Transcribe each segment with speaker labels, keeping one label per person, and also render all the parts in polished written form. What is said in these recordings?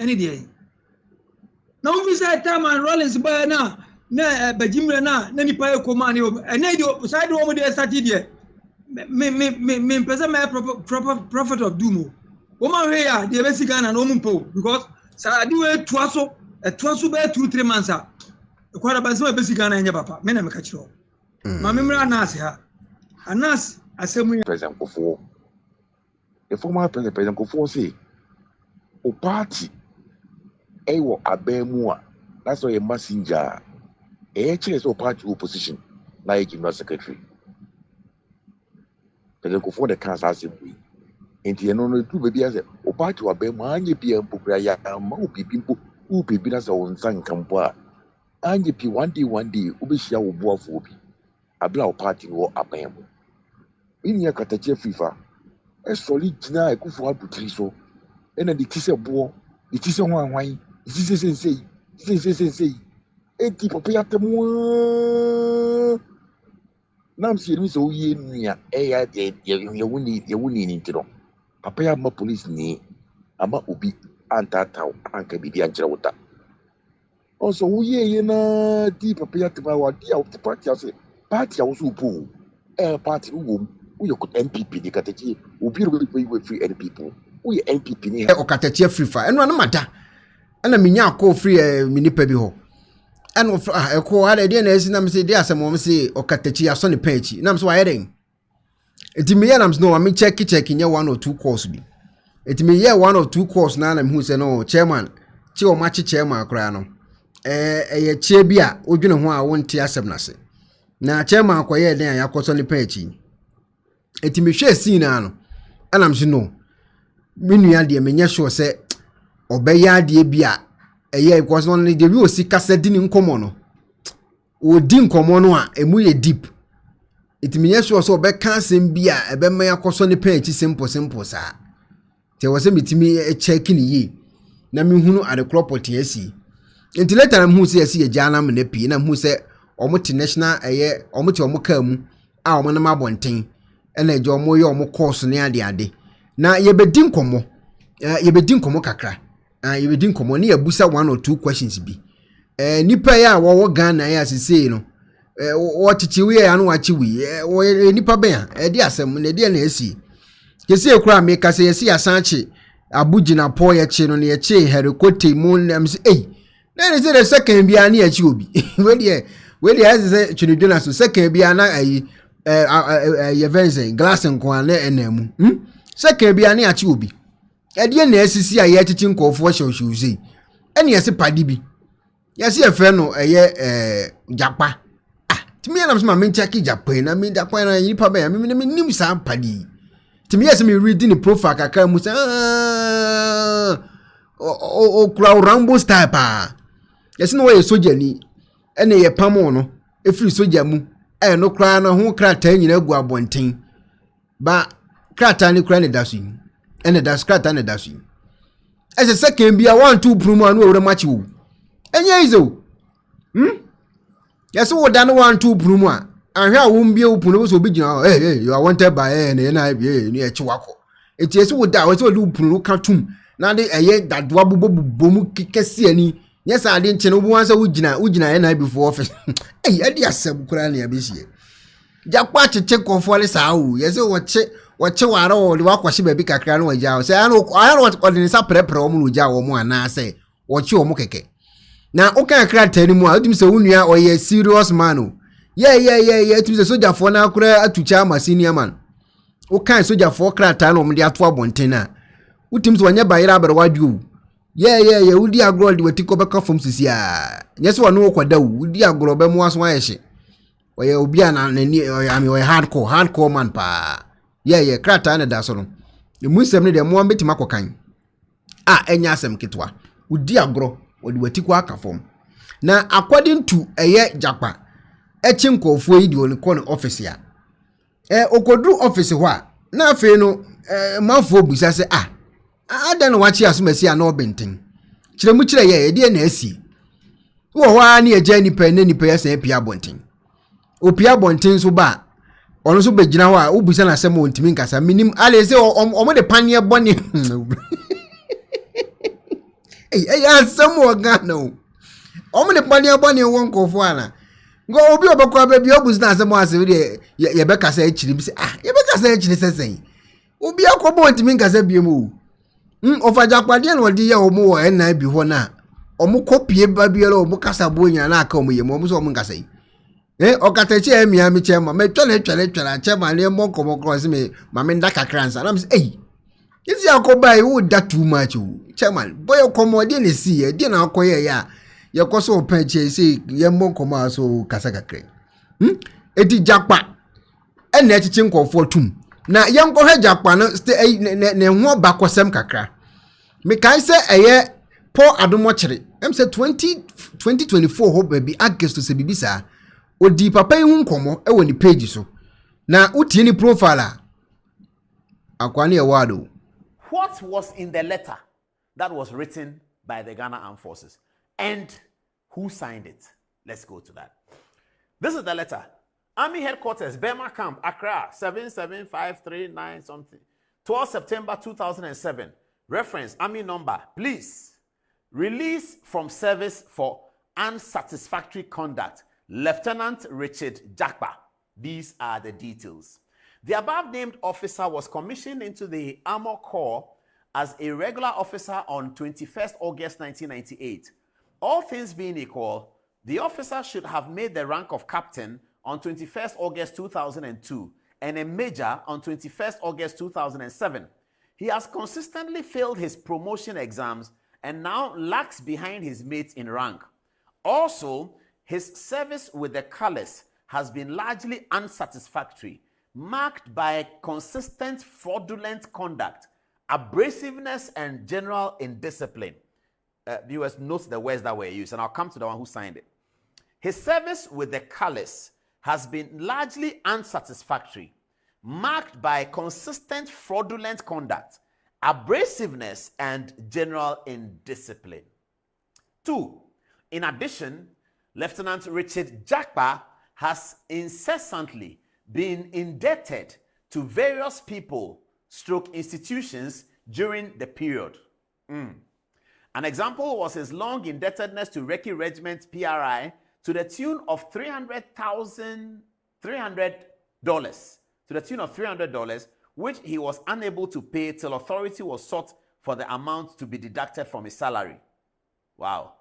Speaker 1: any day. Now we say time and Rollins by now, na Bajimra na ni pa command and I do side over there started here. Me person prophet of Dumo. Woman here, the basic and woman po because I do a twaso by 2-3 months. Quite about so basic and your papa. Men catch you. My memory Anas here. Anas, assembly
Speaker 2: President Kofo. The former President Kofo say, O party, Ewo Abemua. That's why a messenger. A chase or party opposition, like not secretary. President Kofo the council assembly. And the only two baby as a party or Bema, and ye be a Bukraya, and Mopi people who be as own son Campa. And ye be one day, Ubishia will boa for be. A blow party or Abem. In your Okatakyei Afrifa, a solid dinner I could for Butriso, and a decisive boar, it is on one wine, this is say, a deep of Piatam. Nam seeing so ye near a dead, you wouldn't need to know. Papa, my police knee, Ama Ubi, Antata, Anka be the Angelota. Also, we in a deep of Piatama, dear of the party, I say, party also pool, a party room. We could MPP the Okatakyei. We be free any people. We MPP ni
Speaker 3: Okatakyei Afrifa. And no matter. And I mean ya call free mini pebi ho. And of a call had idea na na me say there some mom say Okatakyei aso ne page. Na me so ayeden. Enti me ya na me no me check in ya 1 or 2 course bi. Enti me ya 1 or 2 course na me hu say no chairman. Chi o match chairman akra no. Ye che bi a odwene ho a wonte asem na se. Na chairman akoye den ya koso ne page. Eti me hwe scene ano anam se no menua de menye sure se obeya de bia eye because on the we osika sedi ni nkomo no odi nkomo no a emu ye deep eti menye sure so obeka asem bia ebe me yakoso ne page simple sa te wo se metimi check ni yi na me hunu ade property asi enti later na hu se asi ye jana me na pi na hu se omote national eye omote omoka mu a omo na mabonten ena ejo mo ye omo course ne ade na yebedi nkomo kakra yebedi nkomo ne yabusa 1 or 2 questions bi nipa ya wo Ghana ya sese no wo chichiwe ya no wachiwi wo nipa ben di asem ne de na esi kesi ekura me kase yesi asanche abuji na po ye chi no ne ye chi herikote mu nam se na ne se the second bia na ye chi obi we de as say chunuduna so second bia na ayi ye venze glass nko na enamu second bia na achi obi de na asisi a ye chichi nkofo hwehwe sei ene yesi padi bi yesi efe no japa timi na mso ma menchaki japa na me japa na yipa ba me nim sa padi timi yesi me read ni profile kakra mu say o kura Rambo style pa yesi no we soja ni ene ye pamo no efiri soja mu no kra na ho krata nyina gu abonten ba krata ni kra ne dasu ene das krata ne dasu ese second bia 1-2 promo anu owre match wo enye izo yeso wo dan 1-2 promo a ahwe a wo mbia wo puno so obigina you are wanted by na ni e chiwako eti yeso wo da wo so wo puno katum na de dadwa bomu kekese ani yes I didn't know once ujina na before office adi asem kura na yabesie jakwa cheche konfole sa o yes wache wara o de wakwahye ba bi kakra na waja o say ano what ni sa prepare o mu ja o mu ana say wache o mu keke na o kan kra tani mu a odim se wunua o ye serious man o yeah tim se soldier for na kura atucha ma senior man o kan soldier for kra tani o mu de ato abonten na utim se wanya bayira aberwadu yeah udi agro de wati ko beka fom sisi a nyese wonu kwada udi agro be mu aso ayehye oye obi ana nani we hardcore man pa yeah krata na da so no emusem ne de mo ambeti makokan enya asem ketwa udi agro odi wati ko aka fom na according to japa echinkofo yi de oni ko no office ya okodru office ho a na afi no mafo busa se adan wachi asumasi ana obenten kire mu kire ye de na asi wo ho a na eja nipa na nipa ya san pia bonten opia bonten so ba ono so begina ho a obusa na asem ontimi nkasa minim ale se omo de panie bone Hey, some more gano. Omni money upon your one cofuana. Go be a baby, obus na some was Yabeka say, Yabeka say, Ubi a cobo to mink as a bimu. Of a Japadian or dear or more, and I be one. Omu copy Babiolo, Mukasa Bunya, and I come with your mom's omungase. Okatakyei Miami chairman, me chale chairman, near Monko cross me, Mamendaka crans, and I'm saying, is your coby would that too much, chairman? Boy, come on, didn't see it, dinner coya ya. Your coso penche say, young Monko so Casaka cray. Eti Japa, and net chinko for two. Now, young go head Japan, stay ne more back was some cacra. Me can say a year, poor Adomocheri, I'm say 2024 hope baby, August to say Bibisa. Odi papa yi nkomo e woni page so na utie ni profile akwane e wado.
Speaker 4: What was in the letter that was written by the Ghana Armed Forces and who signed it? Let's go to that. This is the letter. Army Headquarters, Burma Camp, Accra, 77539 something. 12 September 2007. Reference Army number. Please release from service for unsatisfactory conduct. Lieutenant Richard Jakpa. These are the details. The above named officer was commissioned into the Armor Corps as a regular officer on 21st August 1998. All things being equal, the officer should have made the rank of captain on 21st August 2002 and a major on 21st August 2007. He has consistently failed his promotion exams and now lags behind his mates in rank. Also, his service with the colors has been largely unsatisfactory, marked by consistent fraudulent conduct, abrasiveness, and general indiscipline. Viewers, note the words that were used, and I'll come to the one who signed it. His service with the colors has been largely unsatisfactory, marked by consistent fraudulent conduct, abrasiveness, and general indiscipline. 2. In addition, Lieutenant Richard Jakpa has incessantly been indebted to various people / institutions during the period. An example was his long indebtedness to Recce Regiment PRI to the tune of $300, which he was unable to pay till authority was sought for the amount to be deducted from his salary. Wow.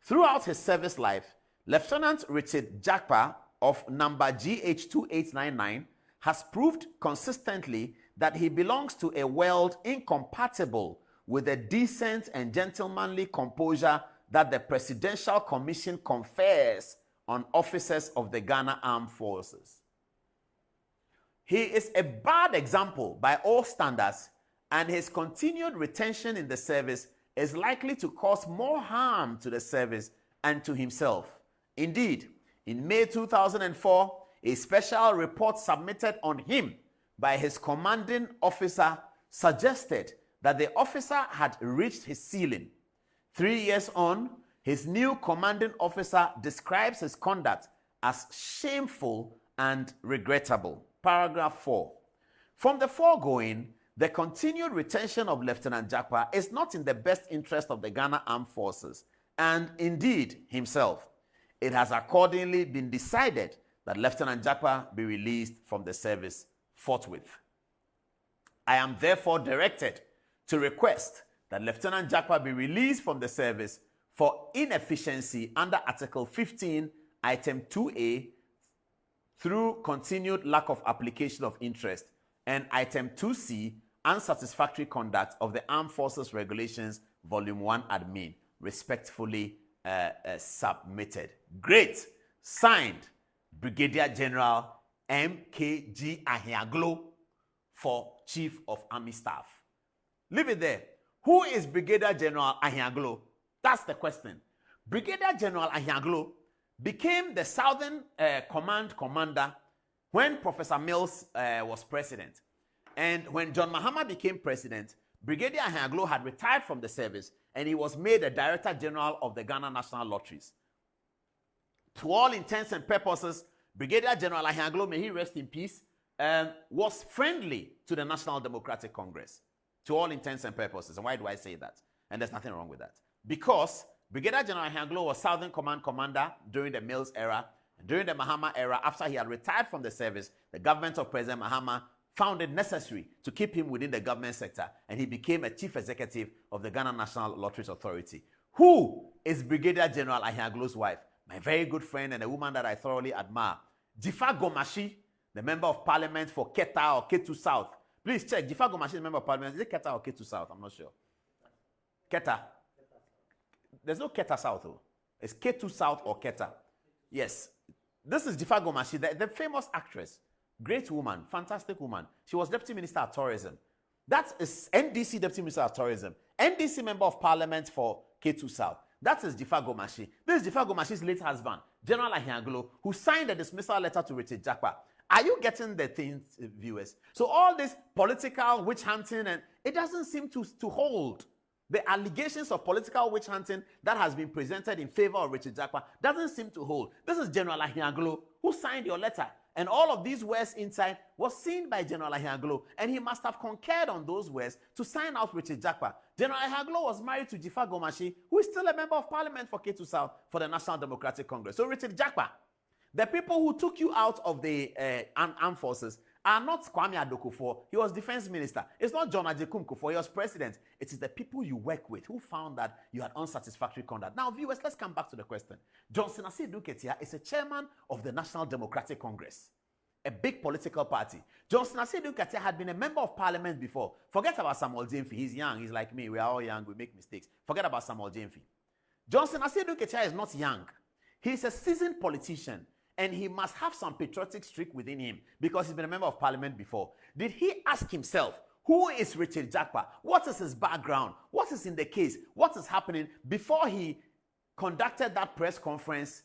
Speaker 4: Throughout his service life, Lieutenant Richard Jakpa of number GH2899 has proved consistently that he belongs to a world incompatible with the decent and gentlemanly composure that the Presidential Commission confers on officers of the Ghana Armed Forces. He is a bad example by all standards, and his continued retention in the service is likely to cause more harm to the service and to himself. Indeed, in May 2004, a special report submitted on him by his commanding officer suggested that the officer had reached his ceiling. 3 years on, his new commanding officer describes his conduct as shameful and regrettable. Paragraph 4. From the foregoing, the continued retention of Lieutenant Jakpa is not in the best interest of the Ghana Armed Forces and indeed himself. It has accordingly been decided that Lieutenant Jakpa be released from the service forthwith. I am therefore directed to request that Lieutenant Jakpa be released from the service for inefficiency under Article 15, Item 2A, through continued lack of application of interest, and Item 2C, unsatisfactory conduct of the Armed Forces Regulations, Volume 1 Admin, respectfully submitted. Great. Signed, Brigadier General M.K.G. Ahiaglo for Chief of Army Staff. Leave it there. Who is Brigadier General Ahiaglo? That's the question. Brigadier General Ahiaglo became the Southern Command Commander when Professor Mills was president. And when John Mahama became president, Brigadier Ahiaglo had retired from the service and he was made the Director General of the Ghana National Lotteries. To all intents and purposes, Brigadier General Ahiaglo, may he rest in peace, was friendly to the National Democratic Congress. To all intents and purposes. And why do I say that? And there's nothing wrong with that. because Brigadier General Ahanglo was Southern Command Commander during the Mills era. During the Mahama era, after he had retired from the service, the government of President Mahama found it necessary to keep him within the government sector, and he became a chief executive of the Ghana National Lotteries Authority. Who is Brigadier General Ahanglo's wife? My very good friend and a woman that I thoroughly admire, Jifa Gomashi, the member of parliament for Keta or Ketu South. Please check. Jifa Gomashi is a member of parliament. Is it Keta or Ketu South? I'm not sure. Keta. There's no Keta South, though. It's Ketu South or Keta. Yes. This is Jifa Gomashi, the famous actress. Great woman, fantastic woman. She was Deputy Minister of Tourism. That is NDC Deputy Minister of Tourism. NDC Member of Parliament for Ketu South. That is Jifa Gomashi. This is Jifa Gomashi's late husband, General Ahanglo, who signed the dismissal letter to Richard Jakpa. Are you getting the things, viewers? So all this political witch hunting, and it doesn't seem to hold. The allegations of political witch hunting that has been presented in favor of Richard Jakpa doesn't seem to hold. This is General Ahanglo who signed your letter. And all of these words inside was seen by General Ahanglo, and he must have concurred on those words to sign out Richard Jakpa. General Ahanglo was married to Jifa Gomashi, who is still a member of parliament for Ketu South for the National Democratic Congress. So Richard Jakpa, the people who took you out of the armed forces are not Kwame Adokufo. He was defense minister. It's not John Ajekum Kufuor. He was president. It is the people you work with who found that you had unsatisfactory conduct. Now, viewers, let's come back to the question. Johnson Asiedu Ketia is a chairman of the National Democratic Congress, a big political party. Johnson Asiedu Ketia had been a member of parliament before. Forget about Samuel Jamefi. He's young. He's like me. We are all young. We make mistakes. Forget about Samuel Jamefi. Johnson Asiedu Ketia is not young. He's a seasoned politician. And he must have some patriotic streak within him because he's been a member of parliament before. Did he ask himself, who is Richard Jakpa? What is his background? What is in the case? What is happening before he conducted that press conference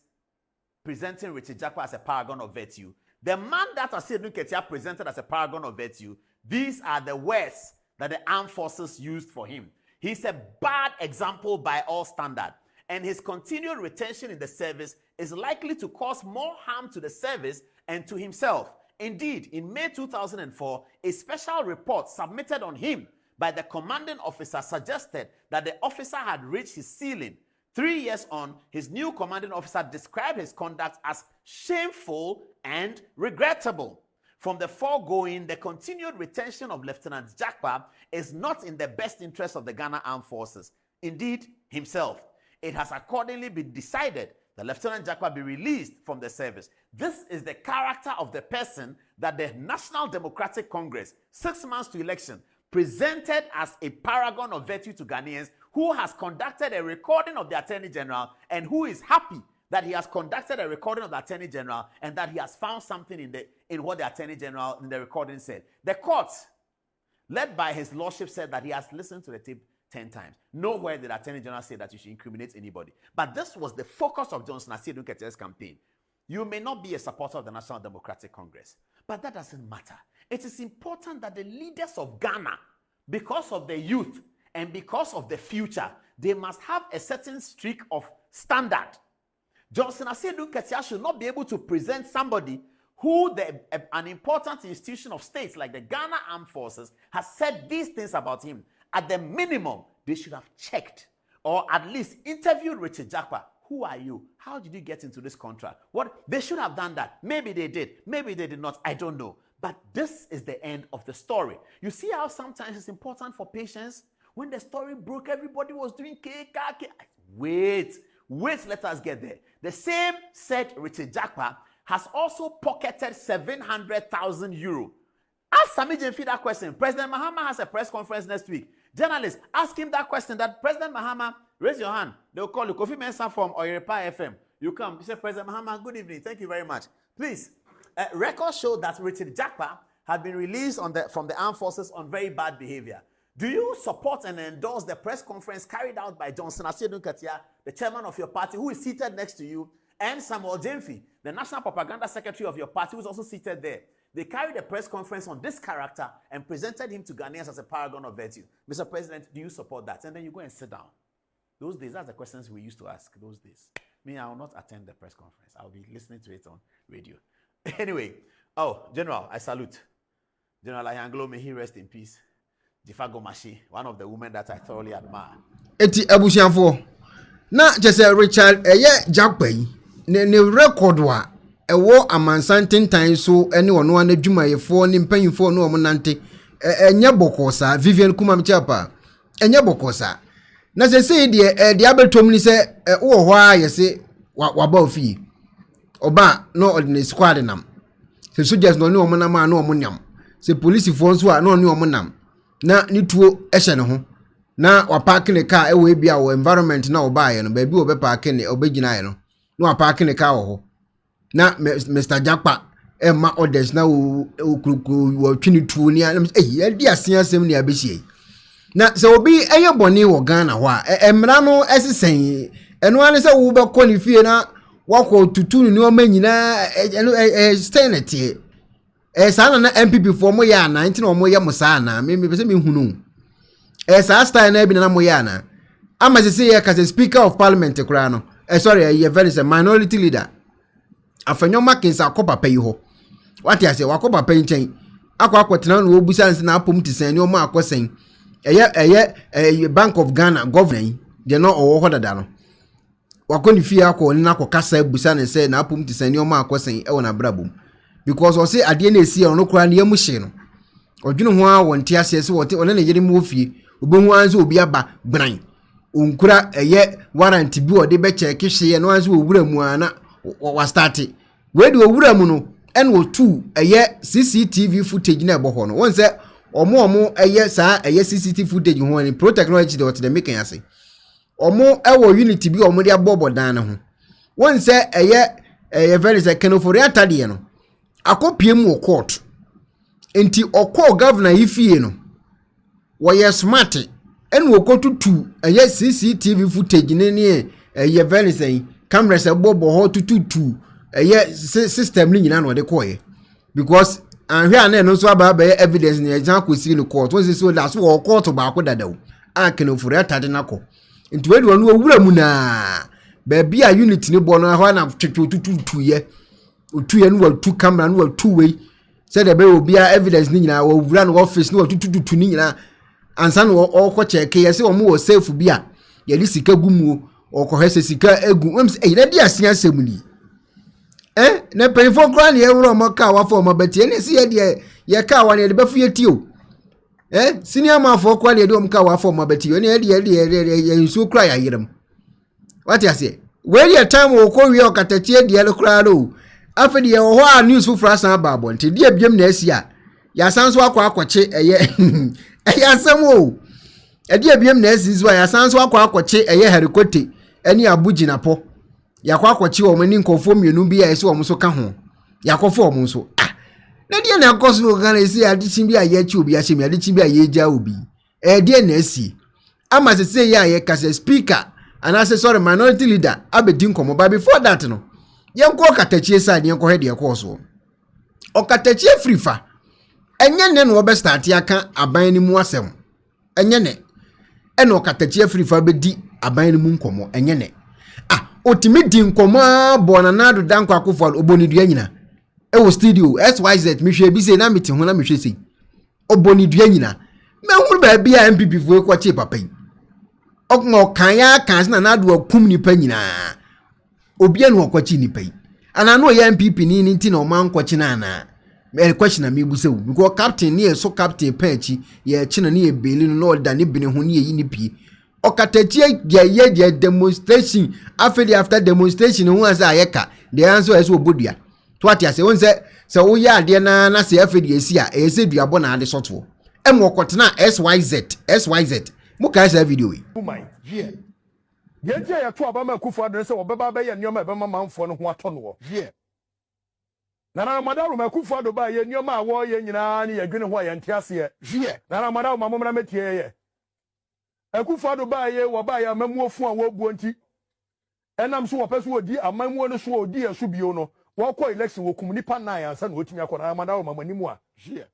Speaker 4: presenting Richard Jakpa as a paragon of virtue? The man that Asiedu Ketia presented as a paragon of virtue, these are the words that the armed forces used for him. He's a bad example by all standards. And his continued retention in the service is likely to cause more harm to the service and to himself. Indeed, in May 2004, a special report submitted on him by the commanding officer suggested that the officer had reached his ceiling. 3 years on, his new commanding officer described his conduct as shameful and regrettable. From the foregoing, the continued retention of Lieutenant Jakpa is not in the best interest of the Ghana Armed Forces, indeed himself. It has accordingly been decided that Lieutenant Jakpa be released from the service. This is the character of the person that the National Democratic Congress, 6 months to election, presented as a paragon of virtue to Ghanaians, who has conducted a recording of the Attorney General and who is happy that he has conducted a recording of the Attorney General and that he has found something in what the Attorney General in the recording said. The court, led by his lordship, said that he has listened to the tape 10 times. Nowhere did the Attorney General say that you should incriminate anybody. But this was the focus of Johnson Asiedu Ketia's campaign. You may not be a supporter of the National Democratic Congress, but that doesn't matter. It is important that the leaders of Ghana, because of the youth and because of the future, they must have a certain streak of standard. Johnson Asiedu Ketia should not be able to present somebody who an important institution of states like the Ghana Armed Forces has said these things about him. At the minimum, they should have checked or at least interviewed Richard Jakpa. Who are you? How did you get into this contract? What? They should have done that. Maybe they did. Maybe they did not. I don't know. But this is the end of the story. You see how sometimes it's important for patience? When the story broke, everybody was doing cake. Wait, let us get there. The same said Richard Jakpa has also pocketed 700,000 euro. Ask Sami Jemfi that question. President Mahama has a press conference next week. Journalists, ask him that question. That President Mahama, raise your hand. They'll call you. Kofi Mensah from Oyerepa FM. You come. You say, President Mahama, good evening. Thank you very much. Please, records show that Richard Jakpa had been released from the armed forces on very bad behavior. Do you support and endorse the press conference carried out by Johnson Asiedu Ketia, the chairman of your party, who is seated next to you, and Samuel Jamefi, the national propaganda secretary of your party, who is also seated there? They carried a press conference on this character and presented him to Ghanaians as a paragon of virtue. Mr. President, do you support that? And then you go and sit down. Those days, that's the questions we used to ask those days. Me, I will not attend the press conference. I'll be listening to it on radio. Anyway, General, I salute. General Ahanglo, may he rest in peace. Jifa Gomashi, one of the women that I thoroughly admire.
Speaker 3: Eti Abusianfo. na just Richard Jakpay ne record wa ewo amansanten tan so ene ono an adwumayefo ne mpanyimfo no omonante enye bokosa Vivian Kumam Chapa enye bokosa na se de abetom ni se wo ho a yese waba ofi oba no ordinary squad nam se soldiers no ne omonam a no omonyam se police fo nso a no ne omonam na ni tuo ehye ne ho na wa park ne car ewe bia wo environment na oba ye no ba bi wo be park ne obegina ye no na wa park ne car wo ho na Mr. Jakpa ma orders na wo twini tuo ni e di asia sem ni abehie na se obi eye boni wo Ghana ho a emra no esesen eno ane se wo be qualify na wako tutu ni o manyina stenete sana na MPP for mo ya na nti na mo ye mo sa na me pese me hunu sa style na bi na mo ya na ama se ye ka speaker of parliament kura no sorry ye very say minority leader Afenyo Markin sa ko papa yi ho wati ase wako papa nchen akwatena no obusa nse na apom tisen ni o ma akosen eye Bank of Ghana governor de no owo ho dada no wako ni fie akọ ni na akokasa abusa nse na apom tisen ni o ma akosen e wona brabom because o say ade na esi no kura na yamu hye no odwene ho a wonte ase se wote one na yere mu ofie obehu anzo obi aba bran onkura eye warrant bi o de be check hye no anzo owura mu ana wa start we de owura mu no en wo tu eye CCTV footage na ebo ho no won se omo eye saa eye CCTV footage ho ni pro technology de what de make ase omo ewo unity bi omo de abobo dan ho won se eye very say kenofori atade no akopiem wo court enti okọ governor ifie no wo ye smart en wo kotutu eye CCTV footage ne eye very say cameras abobo ho tututu eye system ni nyina no de koye because anhwe ana no so aba evidence ni ejan akosi ni court won so da so wo court ba ko dadaw akenofori atade nako enti we do no owura mu na ba bia unit ni bo no ho na twetwe tututu ye otuye no watu camera no watu we said the be obia evidence ni nyina wo wura no office no watu tututu ni nyina ansa no okọ check ye se omo wo safe bia ye li sika gumu okọ hese sika egu wem se e di asia asem na pay for kran ye wuro mo ka wa for mo betie ne se ye de ye ka wa ne de befu ye tio senior man for kwa de om ka wa for mo betie ne ye nsu kra ya yerem what you say where your time wo ko wi Okatakyei de le kra do afedi ye ho a news fu frasa babo nti de abiem na asia ya sanso akwache eye asem o de abiem na asizo ya sanso akwache eye herikote eni abuginapo yakwache o mani nkofo mienu bi ya ese o mso ka ho yakofo o mso na de na akoso Ghana esi adichin bi aye chi obi ahye mi adichin bi aye ja obi de na asi ama se ya ye kase speaker and assessor minority leader abedin komo ba before that no yenko Okatakyei side yenko he de course Okatakyei Afrifa enye ne no be start aka aban ni mu asem enye ne eno Okatakyei Afrifa be di aban ni mu nkomo enye ne otimi di nkomo bona na do danko akofo oboni dua nyina e wo studio SYZ mehwe bi se na meti ho na mehwe sei oboni dua nyina mehuru ba bia MPP fo ko che papa yi okmo kan ya kan na do akum ni pa nyina obi anu okwachi ni pa yi ana no ya MPP ni nti na o man kwachi na ana me question na me bu se wu because captain ni so captain panchi ye chi na ni e beli no da ni bini ho ni yi ni pi Okatakyei ye demonstration after demonstration who as ayeka the answer is obodua to what you say won say wo ya ade na say afedi esi a e se duabo na ade soto em okotena SYZ muka say video we
Speaker 5: ye je ya to abama kufu ado say obeba ba ye nyoma ebema manfo no ho ato no ye na madaru makufu ado ba ye nyoma awo ye nyina ne ye dwene ho ye ntiase ye na madaru mamomra metie ye Akufado ba ye wo ba ya mamu ofu a wo buo nti enam so wo peso odi amamu no so odi asu bio no wo ko election wo kum nipa 9 ansa na otimi akọ na amada wo mamani mu a hie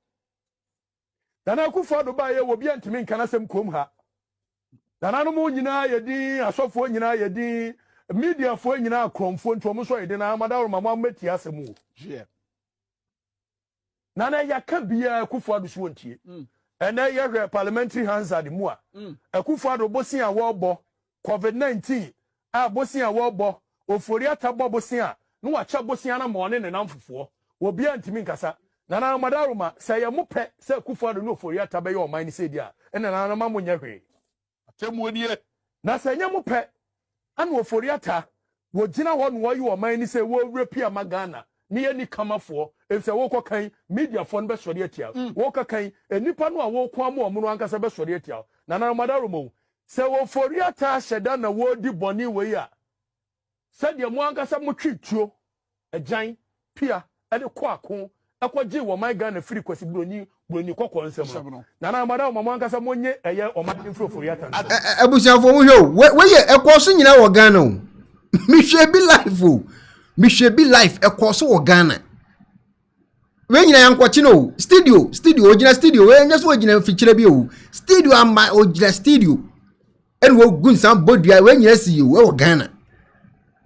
Speaker 5: dana Akufado ba ye wo bia ntimi nkana sem kom ha dana no mu nyina ye din asofo nyina ye din media fo nyina akromfo nto mo so ye din na amada wo mamu ameti asemu hie nana ya ka bia Akufado so ntie ene ye parliamentary hazard mu a Akufado bosi a wo bo COVID-19 a bosia wo bo ofori atabo bosia no wa cha bosia na mo ne namfofo obi antimi nkasa nana madaruma say ye mope say Kufuor no ofori atabe ye o man ni say dia ena nana ma mo nya hwe atemu nie na say ye mope ana ofori ata wo gina ho no wo man ni say wo repia magana ni ye ni kamafo e say wo kokan media fo no be sori atia wo kokan enipa no a wo ko am o mo no ankasa be sori atia nana madaruma say wo ofori ata sheda na wo di boni we ya said the Mwankasa Muchituo, a giant, Pia, and a quaco, a quaji, or my gun, a free quasi bruni, bruni coco and some. Nana, Madame Mwankasa Monye, a year or my info for Yatan.
Speaker 3: Abusa for you, where you a crossing in our Gano? Michel be life, Michel be life, a cross or Ghana. When you are Quachino, studio, original studio, where just original feature bio, studio and my original studio. And we'll go somebody when you see you, or Ghana.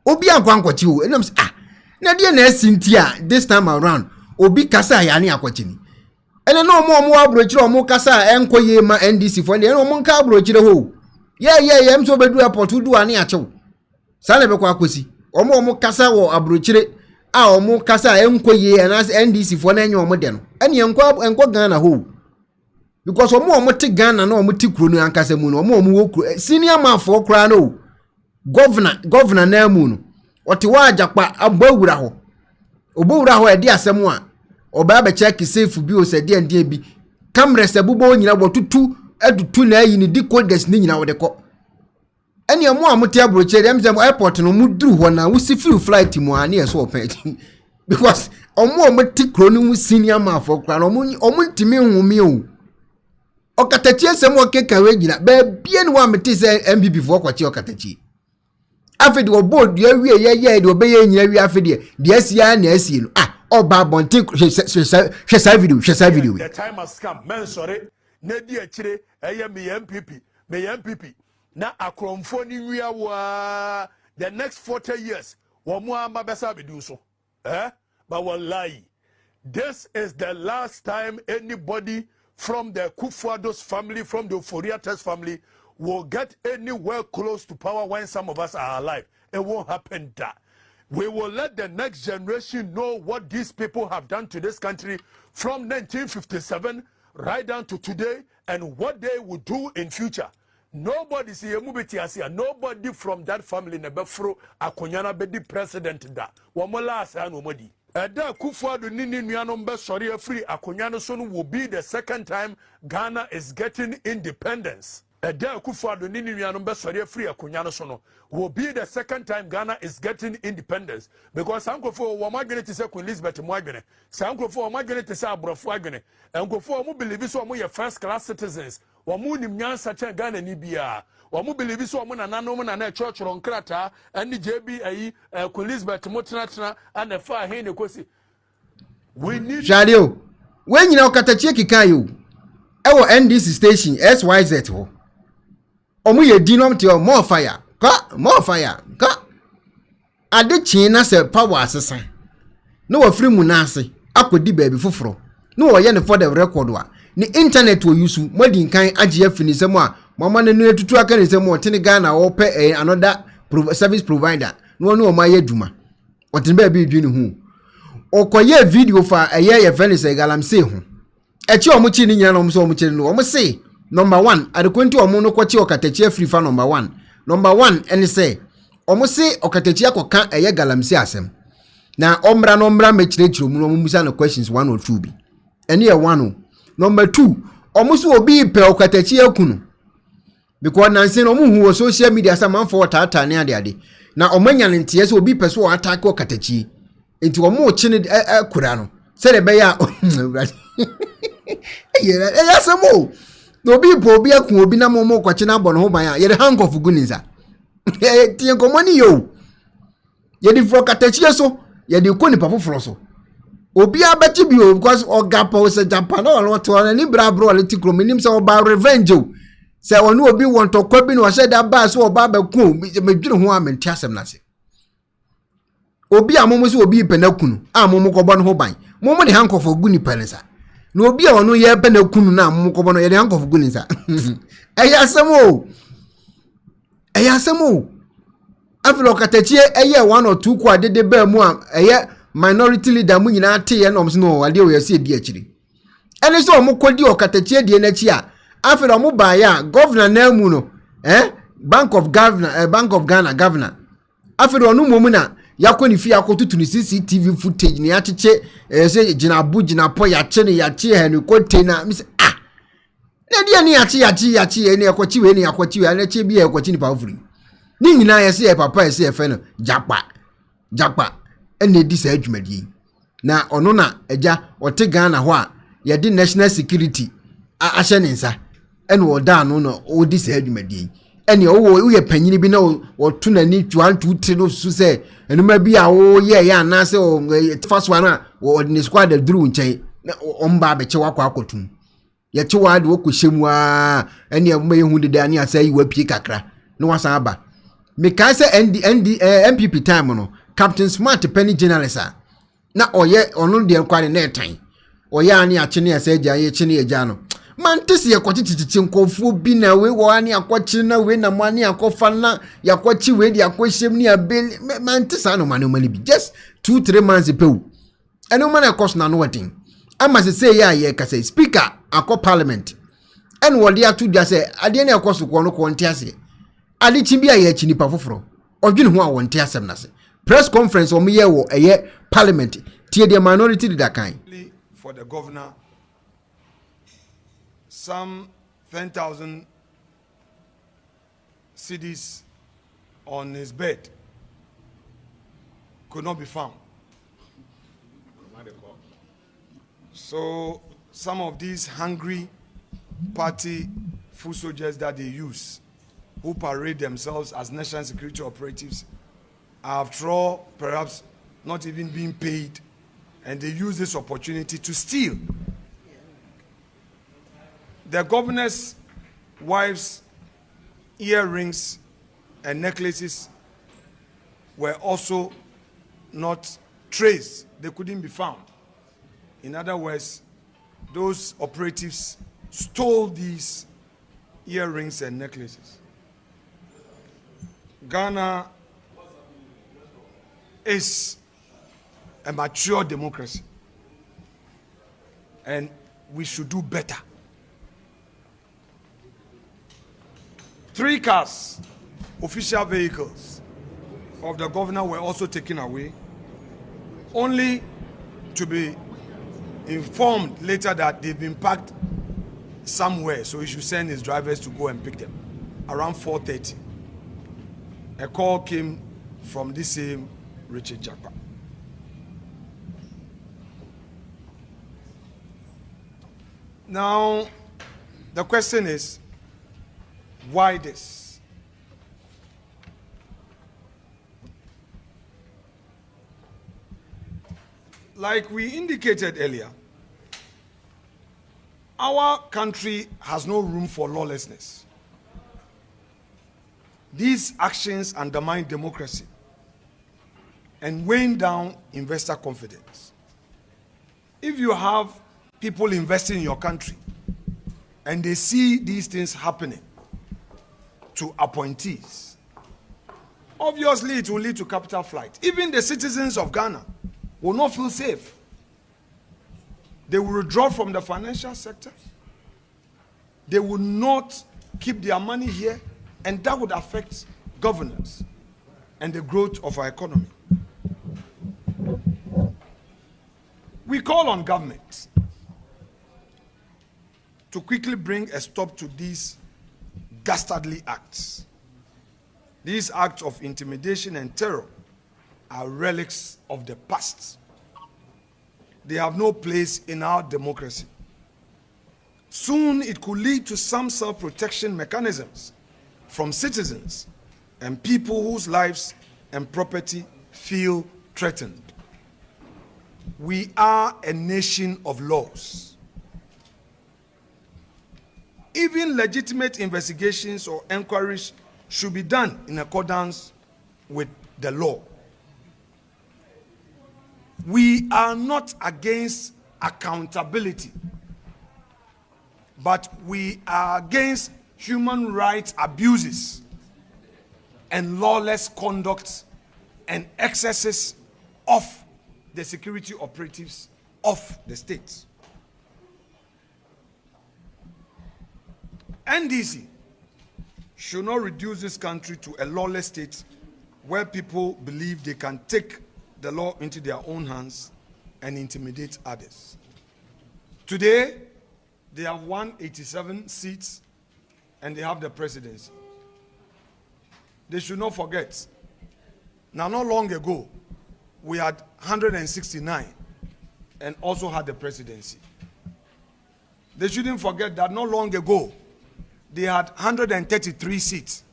Speaker 3: Obi ankwankwati o enam na de na asintia this time around obi kasa ya ne akwachini ene no mo abrochire mo kasa enkoye ma NDC fo ne mo nka abrochire ho ye mso bedu airport du ane achew sale be kwa akosi mo kasa wo abrochire a mo kasa enkoye na NDC fo na enye mo de no ene enko Ghana ho because mo te Ghana na mo te kuro no ankasa mu no mo wo kuro senior man fo kura no governor na mu no oti wa ajapa abawura ho obawura ho e de asem a oba ba check safe bi o se de ande bi camera se bubo nyina botutu adutu na ayi ni decoders ni nyina wode ko ene mo amote abroche dem sem airport no mu duru ho na wo si free flight mu ani e so open because omo ti kro no mu senior man for kra no omo ntimi humi o Okatakyei sem o keka we nyina ba bie ni wa meti se MPP for kwachi Okatakyei afedi wo board ye wie ye de obeye nyina wie afedi de asia na asie no oba bonte hwesa video
Speaker 5: the time has come men sorry na di akire eye me MPP na akromfo ni wia wa the next 40 years wo mu amabesa bedu so but wallahi this is the last time anybody from the Kufuor's family, from the Oforiates family, will get anywhere close to power when some of us are alive. It won't happen that. We will let the next generation know what these people have done to this country from 1957 right down to today and what they will do in future. Nobody nobody from that family nebefro akonyana be the president da. Wamola asa no modi. Eda Kufuor nini nuanom be sori free akonyana so no will be the second time Ghana is getting independence. Eda Kufuor nini nuanom be sori free akonyana so no will be the second time Ghana is getting independence because Sankofo wo magene te se Queen Elizabeth mo agene Sankofo wo magene te se abrofo agene Sankofo mo believe so mo ye first class citizens wo mo nim nyansa che Ghana ni bia wo mo believe so mo nananom na church ron krata ani JB ayi Queen Elizabeth mo tena and fa he ne kosi we need
Speaker 3: Shadio when you know Okatakyei kika yo ewo NDC station SYZ ho omo ye dinom te more fire ka ade china se power asesa no wa free mu na ase akodi baby foforo no wo ye ne for the record wa ni internet wo use modi nkan age afini semo a mama ne no etutu aka ne semo tene Ghana wo pe another service provider no no ma ye dwuma wotene baby dwini hu okoye video fa ye Venice galamse ho echi omo chi ni nyina no so omo chi no omo say number 1 adekwenti omo no kwachi Okatakyei Afrifa number 1 number 1 ene say omo say Okatakyei akoka eye galamse asem na omra mechirechiro mu no musa no questions 1 or 2 bi ene ye 1 number 2 omo so obi pe Okatakyei akunu because nanse no mu hu social media sama for tata ne ade na omanya ne ntie so obi pe so attack Okatakyei enti omo chine akura no se de be ya ya samo no bi po obi akun obi na mo kwache na abọ no ho ban ya ye de hang of guninza tie komani yo ye di for Okatakyei so ye di ko ni papoforo so obi abeti bi o because ogapo o se Japan no to ni bra bro le tikro minim se oba revenge o se onu obi won to kwa bi no se da ba so oba ba ku medwire ho amenti asem na se obi amomo se obi pe na kunu amomo ko bo no ho ban momo de hang of guni pelensa no obi a wono ye pe na kunu na amomo ko bo no ye de hang of guni nsa eya asemo After Okatakyei eye 1 or 2 kwa de be mu a eye minority leader mu nyina te ye no no ade we se di akiri ene so mo kodi Okatakyei de na chi a after mo ba ya governor na mu no Bank of Ghana governor after onu mo mu na yakoni fi akotutu ni CCTV footage ni acheche se gina bu gina po ya che ne ya che he ni kote na mi se na dia ni ya che ni akwachi we ni akwachi we na che bi e akwachi ni pa ofuri ni nyina ya se e papa ya se e fe no japa ene di sa adwumadi na ono na eja ote Ghana ho a ye di national security ahye ne nsa ene wo da no o di sa adwumadi ene wo ye panyini bi na wo tu na ni 1 2 3 no su se enuma bi a wo ye ya na se o first one a wo ni squad da duru nchen o mba be che wakwa akotum ye che wa de wo kohyemu a ene mo ye hu de da ni asai wa pie kakra no wasan aba me kai se MPP time no Captain Smart penny journalist na oye onu de kware na etan oye ani ache ne asa agya ye che ne agya no man tese ye kwachichichi nkofu bi na we wo ani akwachi na we na mo ani akofa na yakwachi we de akohyem ni abel man tese no mani bi just 2-3 months pew eno man akos na no wetin ama se say ye ka say speaker akọ parliament en wo de atu dia say ade na akoso ko no ko ntiase ade chimbi aye chi nipa foforo odwene ho a won ntiasem na se press conference o me ye wo eye parliament tie the minority leader kan
Speaker 5: for the governor some 10,000 cedis on his bed could not be found. So some of these hungry party foot soldiers that they use, who parade themselves as national security operatives, after all, perhaps not even being paid, and they use this opportunity to steal. The governor's wife's earrings and necklaces were also not traced. They couldn't be found. In other words, those operatives stole these earrings and necklaces. Ghana is a mature democracy, and we should do better. 3 cars, official vehicles of the governor were also taken away, only to be informed later that they've been parked somewhere, so he should send his drivers to go and pick them. Around 4:30, a call came from this same Richard Jakpa. Now, the question is, why this? Like we indicated earlier, our country has no room for lawlessness. These actions undermine democracy and weighing down investor confidence. If you have people investing in your country and they see these things happening to appointees, obviously it will lead to capital flight. Even the citizens of Ghana will not feel safe. They will withdraw from the financial sector. They will not keep their money here, and that would affect governance and the growth of our economy. We call on government to quickly bring a stop to these dastardly acts. These acts of intimidation and terror are relics of the past. They have no place in our democracy. Soon it could lead to some self-protection mechanisms from citizens and people whose lives and property feel threatened. We are a nation of laws. Even legitimate investigations or inquiries should be done in accordance with the law. We are not against accountability, but we are against human rights abuses and lawless conduct and excesses of the security operatives of the state. NDC should not reduce this country to a lawless state where people believe they can take the law into their own hands and intimidate others. Today, they have 187 seats and they have the presidency. They should not forget. Now, not long ago, we had 169 and also had the presidency. They shouldn't forget that not long ago, they had 133 seats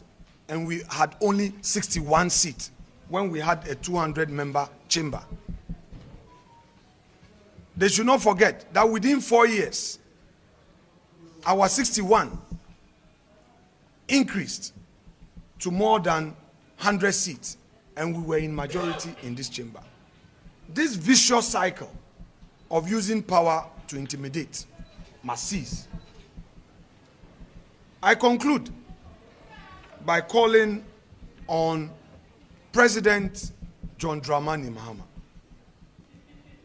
Speaker 5: and we had only 61 seats when we had a 200-member chamber. They should not forget that within 4 years, our 61 increased to more than 100 seats, and we were in majority in this chamber. This vicious cycle of using power to intimidate must cease. I conclude by calling on President John Dramani Mahama.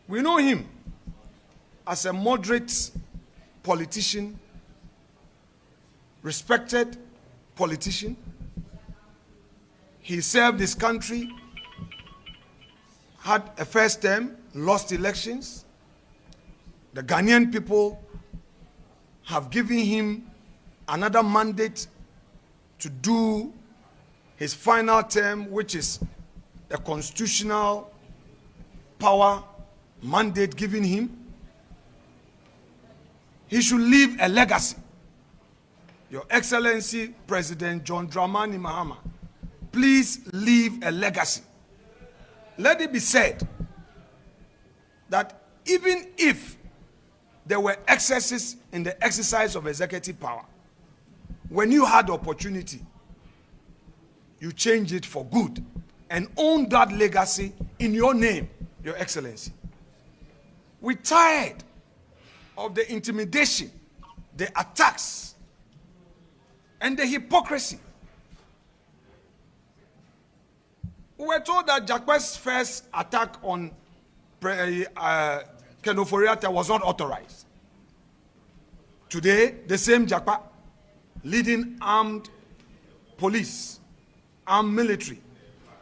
Speaker 5: We know him as a moderate politician, respected politician. He served his country, had a first term, lost elections. The Ghanaian people have given him another mandate to do his final term, which is a constitutional power mandate given him. He should leave a legacy. Your Excellency President John Dramani Mahama, please leave a legacy. Let it be said that even if there were excesses in the exercise of executive power, when you had the opportunity, you change it for good and own that legacy in your name, Your Excellency. We're tired of the intimidation, the attacks, and the hypocrisy. We were told that Jakwe's first attack on Kenoforiata was not authorized. Today, the same Jakwe, leading armed police, armed military,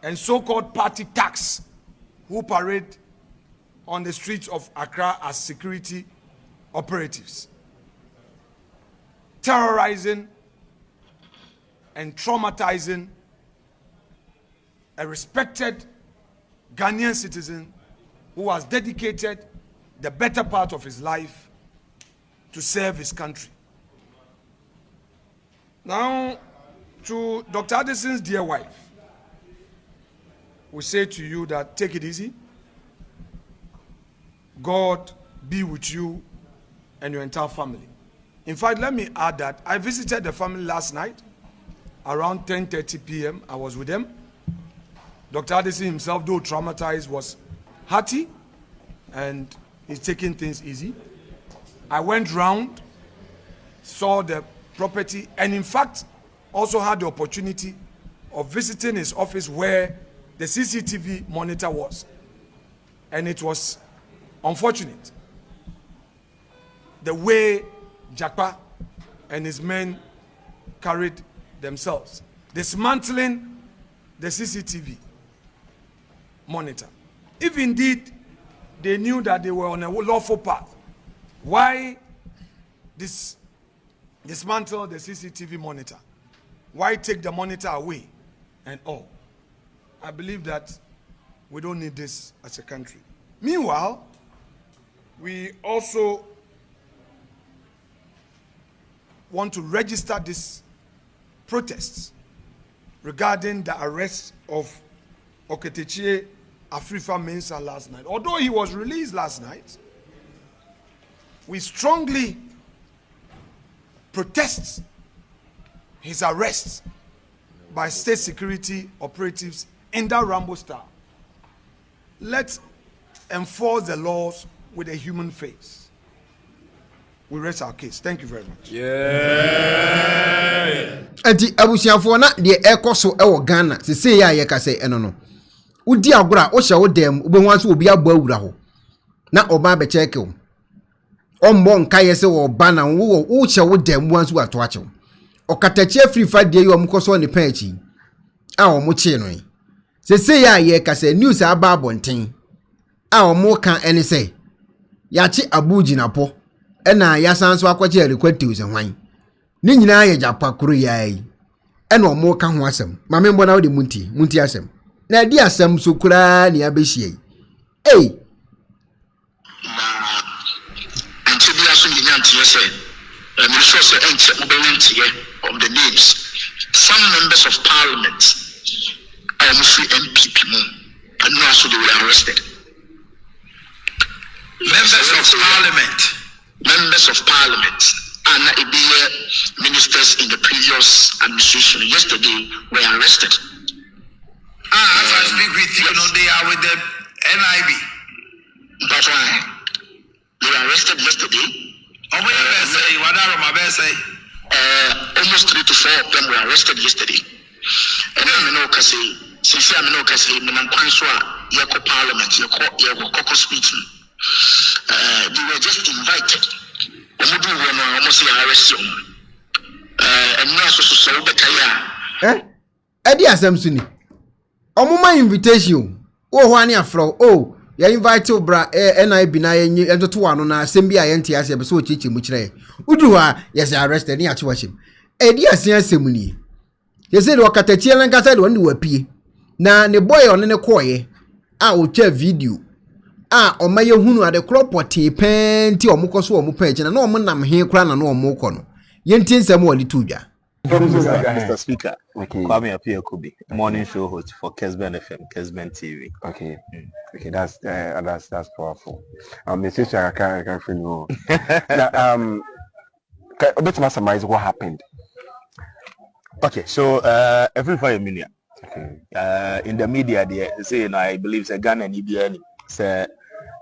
Speaker 5: and so-called party thugs who parade on the streets of Accra as security operatives, terrorizing and traumatizing a respected Ghanaian citizen who has dedicated the better part of his life to serve his country. Now, to Dr. Addison's dear wife, we say to you that take it easy. God be with you and your entire family. In fact, let me add that I visited the family last night around 10:30 p.m. I was with them. Dr. Addison himself, though traumatized, was hearty and he's taking things easy. I went round, saw the property, and in fact, also had the opportunity of visiting his office where the CCTV monitor was. And it was unfortunate the way Jakwe and his men carried themselves, dismantling the CCTV monitor. If indeed they knew that they were on a lawful path, why dismantle the CCTV monitor? Why take the monitor away and all? I believe that we don't need this as a country. Meanwhile, we also want to register these protests regarding the arrest of Okatakyei Afrifa Mensa last night. Although he was released last night, we strongly protest his arrest by state security operatives in that Rambo style. Let's enforce the laws with a human face.
Speaker 6: we rest our case. Thank you very much.
Speaker 3: Yeah. Enti abusiafo na de ekoso e wo Ghana se se ya ye ka se eno no. Udi agora o hye wo dem obehu anso obi abo awura ho. Na oba be check o. Ombo nka ye se wo ba na wo hye wo dem anso ato ache. Okatakyei Afrifa de yo mkoso ne pa achi. A o mo che no. Se ya ye ka se news aba abonten. A o mo kan ene se yachi abuji na po. Ena yasanso akwache rekwati se hwan. Ni nyina ye japa kuru yayi. Ena o mo ka ho asem. Ma me mbona wo de munti asem. Na di asem so kura ni abehie. Eh.
Speaker 7: Until the aso nyina ntie se. Me sure say enche ubewintie of the names. Some members of parliament are free MPP mo. And now so they were arrested. Members of parliament and ministers in the previous administration yesterday were arrested.
Speaker 8: As I speak with you, they are with the NIB.
Speaker 7: That's why they were arrested yesterday. Almost 3 to 4 of them were arrested yesterday. And then since I'm no Kasi, parliament, speech. They were just invited.
Speaker 3: Edi asemsuni. Omuma invitation. Oh hwani afro. Oh, ya invite bra NIB na yenye entoto ano na asem bi ayente ase be so chichi mu kire. Udu ha yes arrested ni achi washim. Edi asemuni. Yese de Okatakyei lan kasa de woni wapie. Na ne boy on ne koye a o twa video. Omaye hunu ade kropoti penti omukoso omupage na no nam he kra na no omukọ no yenti nsem wali tudwa.
Speaker 9: Mr. Speaker, Kwame Appiah Kubi, morning show host for Kesben FM, Kesben TV.
Speaker 10: Okay, okay, that's powerful. Mr. Shaka, I can't feel a bit more summarize what happened.
Speaker 9: Okay, so every 5 minutes, in the media, they say, I believe the Ghana and EBN say.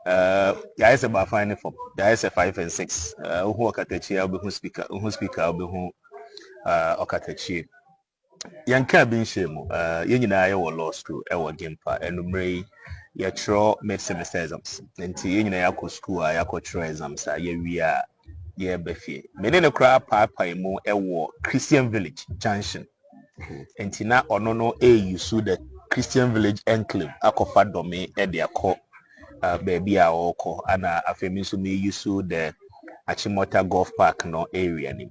Speaker 9: There is about finding for there is a 5 and 6. Who Okatakyei will be speaker, who speaker will be who Okatakyei. Yanka bin shemu. Yenina ya law school, ewa gimpa, enumere ya tro mid semester exams. Nti yenina ya ko school ya ko tro exams ya wia ya befie. Menene kra papa mu ewo Christian Village Junction. Nti na ono no use the Christian Village enclave akofa dome e de akọ baby a oko ana Afenyo so me use the Achimota Golf Park no area ni.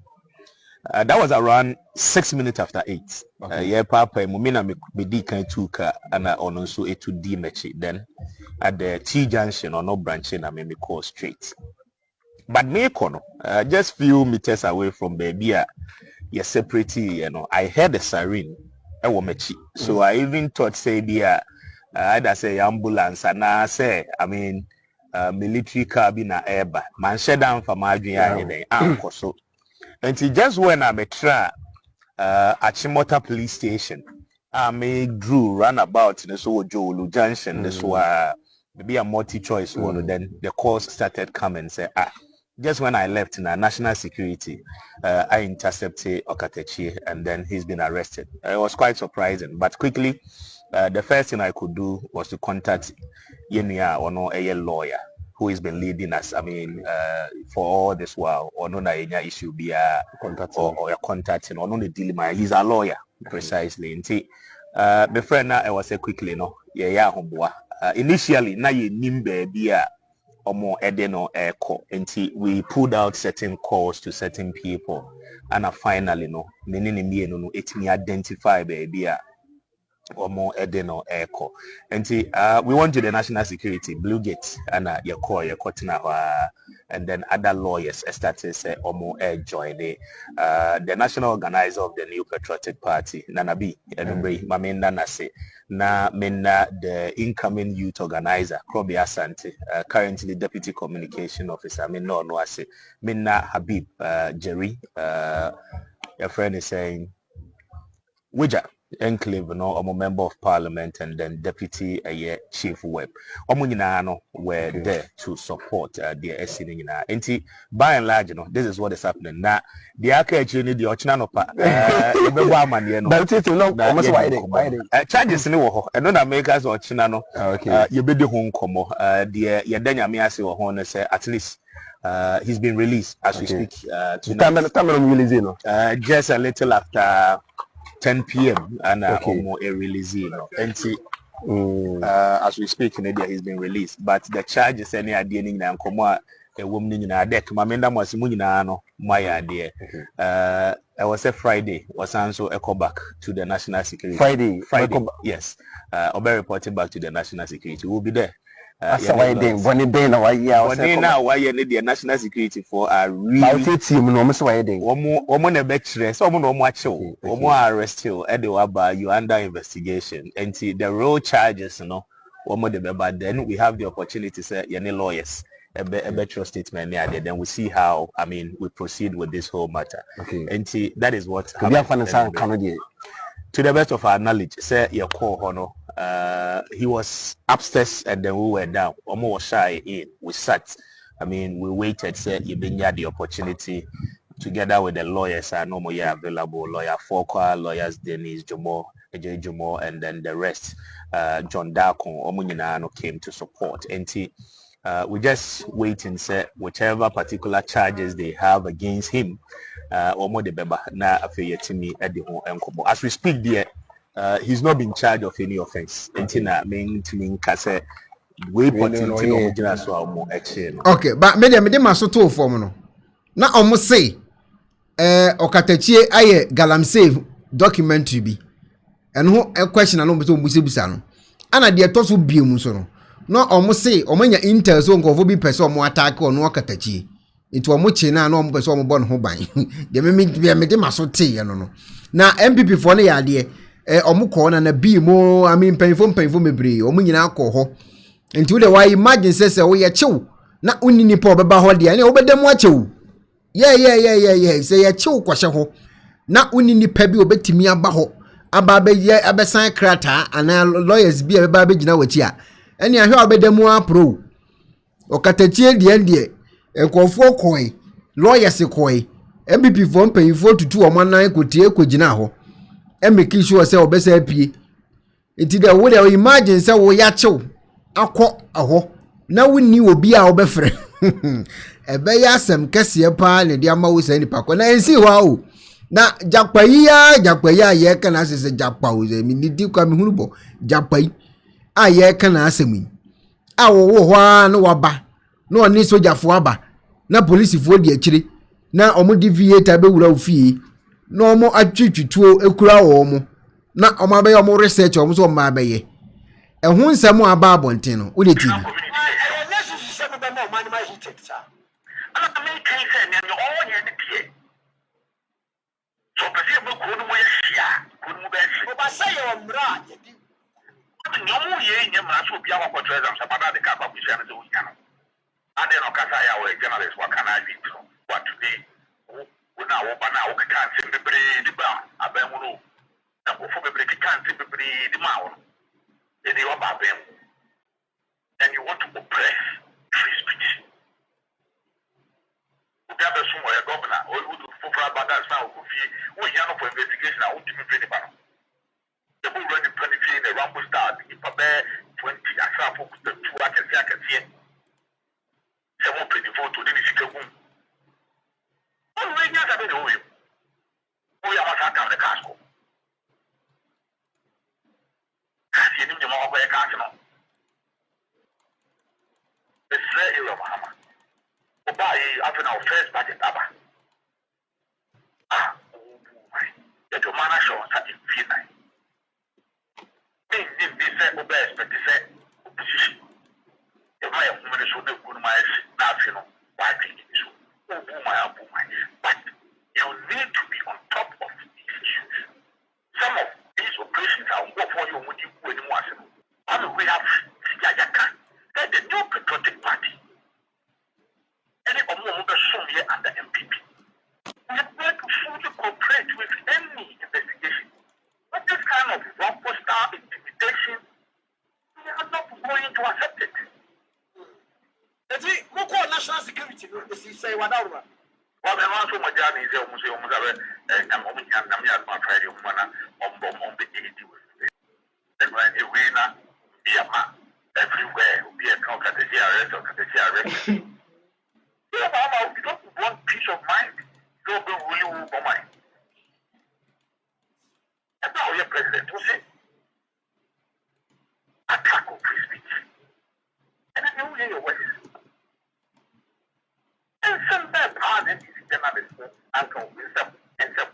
Speaker 9: That was around 6 minutes after 8. Yeah, papa mumina me di kan tuka ana ono so etu di mechi then at the T junction or no branch na me call straight. But me kono just few meters away from baby a you separate, I heard the siren mechi. So I even thought say there I'd say ambulance and I say military car be na eba man shut down for my dream so and just when I try Achimota police station I drew runabout in the so Jolu Junction this was maybe a multi-choice one then the calls started coming say just when I left in national security I intercepted Okatakyei and then he's been arrested. It was quite surprising but quickly the first thing I could do was to contact Yenia or no a lawyer who has been leading us. For all this while, or no na issue be or contacting or no the dilemma. He's a lawyer precisely. My friend now I was say quickly initially na ye nimbe be or more edeno echo until we pulled out certain calls to certain people and finally no it me identify baby or more edeno echo and we went to the national security Blue Gate and your call and then other lawyers started say or more join the national organizer of the New Patriotic Party Nanabi Maminda Nase na minna the incoming youth organizer Krobi Asante currently deputy communication officer minna Habib Jerry your friend is saying Wija enclave no a member of parliament and then deputy chief whip no were there to support the SC by and large this is what is happening now the actually need the ochina no pa but it no almost why charges ni wo and no Americans ochina no you be the home komo the yedanya me ase wo ho no say at least he's been released as we speak just a little after 10 p.m. and a release, and see, as we speak in India, he's been released. But the charge is any idea in a woman in a deck. Mamenda was Munano, my idea. I was a Friday, was also a call back to the national security. Friday, yes. I'll be reporting back to the national security. We'll be there. Why now why you need the national security for a really team no almost why they one a better someone no watch you arrest you at the you under investigation and see the real charges one more but then we have the opportunity to say any lawyers a better statement then we see how we proceed with this whole matter and see that is what to the best of our knowledge say your call honor he was upstairs and then we were down. Almost shy in. We sat. We waited. Said you been had the opportunity together with the lawyers. No more available. Lawyer Foka, lawyers Dennis Jomo, AJ Jomo, and then the rest. John Darko, Omunyana came to support. And we just wait and say whichever particular charges they have against him. Omo de beba na afeyetimi at the home. As we speak there. He's not been charged of any offense. Okay, but
Speaker 3: me maso to form no. Na almost say Okatakyei aye galamsey documentary bi. Eno a question alone beto busa no. Ana de to so biemu so no. No almost say omanya intel so nkofo bi pese omo attack on Okatakyei. Into omo che na no omo pese omo bon ho ban. De me de maso te ye no. Na MPP for no ya de omuko na bi mo penfo mebre omu nyina akọ ho enti wo de why imagine say wo ye chew na unini pa obeba ho de ane obedam a chew yeah say ye chew kwahye ho na unini pa bi obetimi aba ho aba be ye abesan krata ana lawyers bi aba be gina wachi a ene ahwe obedam a pro Okatakyei de enkofo koi lawyers koi MPP for penfo tutu omanan kotie kogina ho make sure say obesa apie enti de wo de imagine say wo ya chew akọ aho na wonni obi a obefre ebe ya asem kese pa ne de ama wo say nipa ko na ensi ho a o na japayi ye kana sese japawo ze mi di kwa mi hunu bo japayi a ye kana asemi a wo ho a no waba no oni sojafo aba na police fo di akire na omo deviate abewura ofie no mo atwitwituo ekura wo mo na omo abaye omo research omo so omo abaye ehun nsem aba abonten no wo de tv
Speaker 7: now can't see the breed about Abemuno. And before the can't see the breed mouth. Then you are Babem. And you want to oppress free speech. We have a somewhere governor or who do for Badas now who are for investigation. I want to be very bad. The who run the 20 in the Rambo Star, if a bear 20 as I focus the 2 I can see. Someone pay the vote to the Chicago. We are not the castle. You need more of a castle. The slave of Mahama. Oba, after our first budget, Abba. The Tomana show such a few nights. This said, Oba, expect to say, opposition. The way of women should have good my national. Why think it is? But you need to be on top of these issues. Some of these operations are what for you when you go anymore. We have Yayaka, the new patriotic party. Any of them will be under MPP. We are going to fully cooperate with any investigation. But this kind
Speaker 11: national security no esi say wadawa
Speaker 7: well me want so much journey is almost na mo na me as my friend you mana on be easy with and when you win be a man everywhere be a Okatakyei arrest yeah but we don't want peace of mind don't be really for mind and now your president will say attack on free speech and then you hear your voice and some bad part in this journalist uncle wisdom and some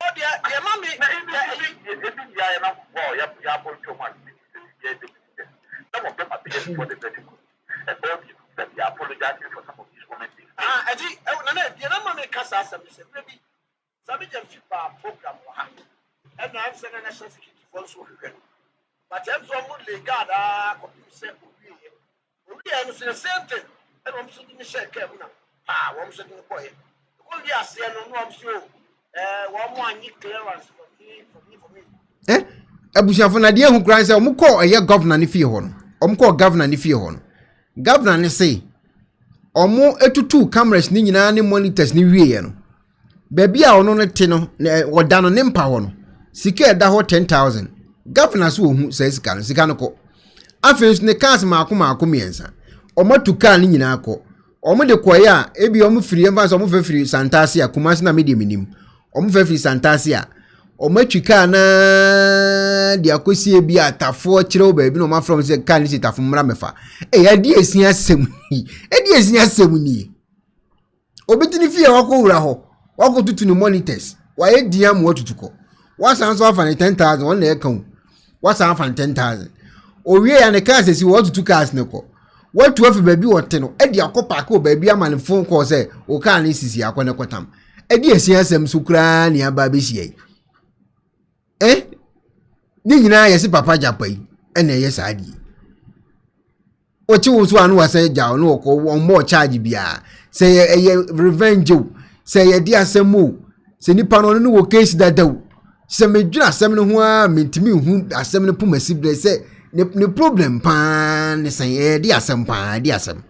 Speaker 7: oh dear mommy some of them are being for the medical and all you that they are apologizing for some of these women things
Speaker 11: dear mommy kasa say maybe some of them program and I'm saying national security for so but I'm so good God say we are the same thing and I'm sitting in share camp now I'm sitting in boy only I say no I'm sure one more need clearance for me
Speaker 3: abushafo na de hu kran se omko eye governor ne fie ho no omko governor ne fie ho no governor ne say omo etutu cameras ni nyina ne monitors ni wieye no baby a ono ne te no woda no ne mpa ho no sika da ho 10,000 governor so hu say sika no ko afenso ne cars maako miensa omatu car ni nyina ko omo de koye a ebi omo firi emfa so omo fa firi Santase a Kumasi na media minim omo fa firi Santase a omatwi car na de akosie bi atafo kire oba bi no ma from say car ni sitafo mra mefa ya de esia asem ni obetini fie wako wura ho wako tutu ni monitors wa ye dia mo tutuko wasan so afa 10,000 won na e kan wasan afa 10,000 owie ya ne cars esi wo tutu cars ne ko watu afi baby wote no e de akopa ka baby ama ne phone call say o car ni sisi akone kotam e de esia asem so kra ni aba be hie ni nyina yesi papa japai ene yesa adi ochi wo so anu wase ja no ko won more charge bia say ye revenge say ye di asemu say nipa no no wo case dadaw say medwira asem no ho a mentimi hu asem no pumasi bre say ne problem pa ne say ye di asem pa di asem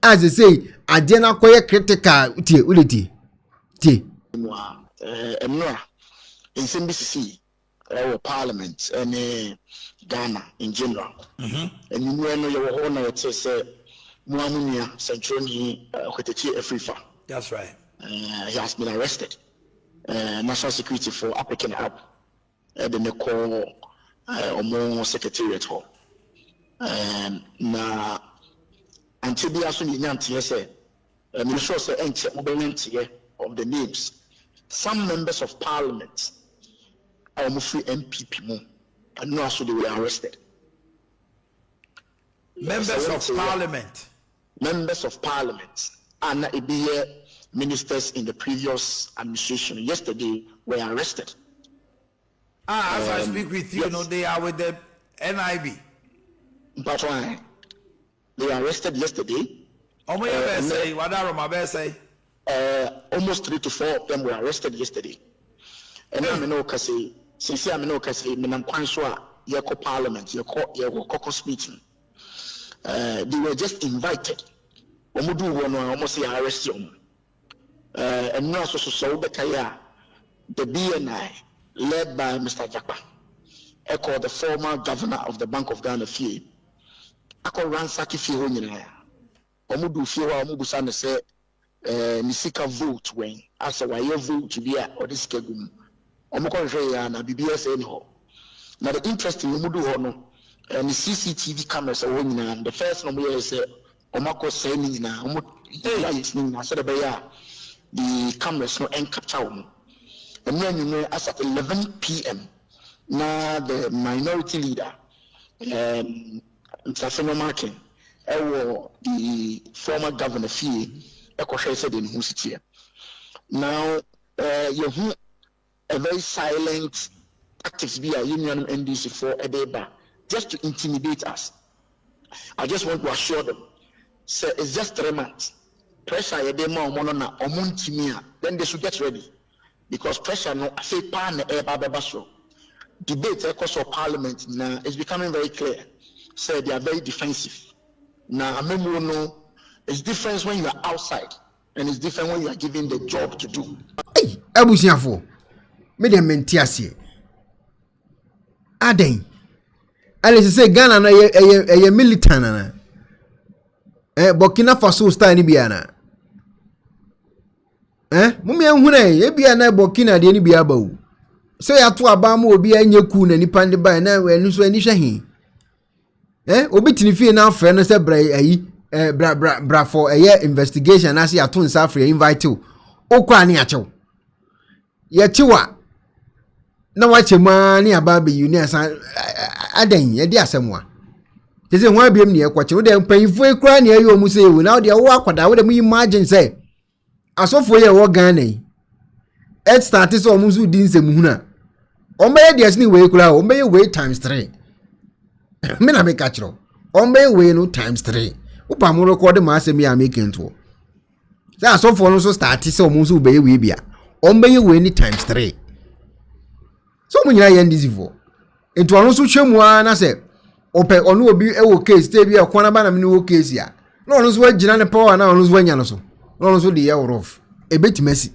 Speaker 3: as they say ade na koye critical tie uleti tie
Speaker 7: emno in CBC our parliament and Ghana in general and you know you were on it say Muamunia Centroni Okatakyei Afrifa.
Speaker 11: That's right.
Speaker 7: He has been arrested. National security for African Hub. They call Omo Secretariat Hall. Na until the action in Yanti say, I'm sure say of the names. Some members of parliament are free MPP mo, and no, so they were arrested.
Speaker 11: Members of parliament.
Speaker 7: Members of parliament and ministers in the previous administration yesterday were arrested.
Speaker 11: As I speak with you,
Speaker 7: yes.
Speaker 11: They are with the NIB.
Speaker 7: But why? They were arrested yesterday. Almost 3 to 4 of them were arrested yesterday. And I know kasi since I know kasi minam kwanswa yako parliament yako caucus meeting. They were just invited. Omudu wono almost say arrest them. And now so the BNI led by Mr. Jakpa, echo the former governor of the Bank of Ghana fee. Ako ransaki fee ho nyina. Omudu fee wa omubu sa ne say nisika vote when as a wire vote to be or this kegum. Omukon ya na BBS anyhow. Now the interesting omudu ho no and the CCTV cameras are winning and the first number is omako saying na omo so the cameras no and capture them. And then you know as at 11 p.m. now the minority leader Afenyo Markin the former governor fee said in who sit here. Now you a very silent tactics be a union NDC for a deba just to intimidate us. I just want to assure them, so it's just 3 months. Pressure a demo monona omuntimia, then they should get ready. Because pressure no say pan babaso. Debate across our parliament now is becoming very clear. So they are very defensive. Now, no, it's different when you are outside, and it's different when you are given the job to do.
Speaker 3: Hey, abusiafo. Me dem mentiase. Aden. Ale say Ghana na ye militant na. Burkina Faso style ni bia na. Mummy ehuna e bia na Burkina de ni bia ba o. Say ato aba ma obi anyaku na nipa de ba na enu so ani hwe he. Obi tinifie na afre no say bra ayi bra for investigation na say ato nsa afre invite o. Okwa ni achew. Ye chewa na wache ma ni aba be uni asa adan ye di asemwa. Tese ho abiem ne ekwache wo de mpanyifo ekura ne ayo mu say wo na wo de wo akwada wo de mu imagine say asofo ye wo Ghana yi et start so omu zu di nsem huna ombe de asni we ekura ombe we times 3 me na me ka kiro ombe we no times 3 upa mu record ma asem ya make nto say asofo no so start so omu zu be we bia ombe we ni times 3 so mu nyina ye ndizifo eto anu so twemu na say ope onu obi ewo case te bi akwana ba na me wo case ya no onu so agina ne power na onu so anya no so no onu so de ye rough ebetimasi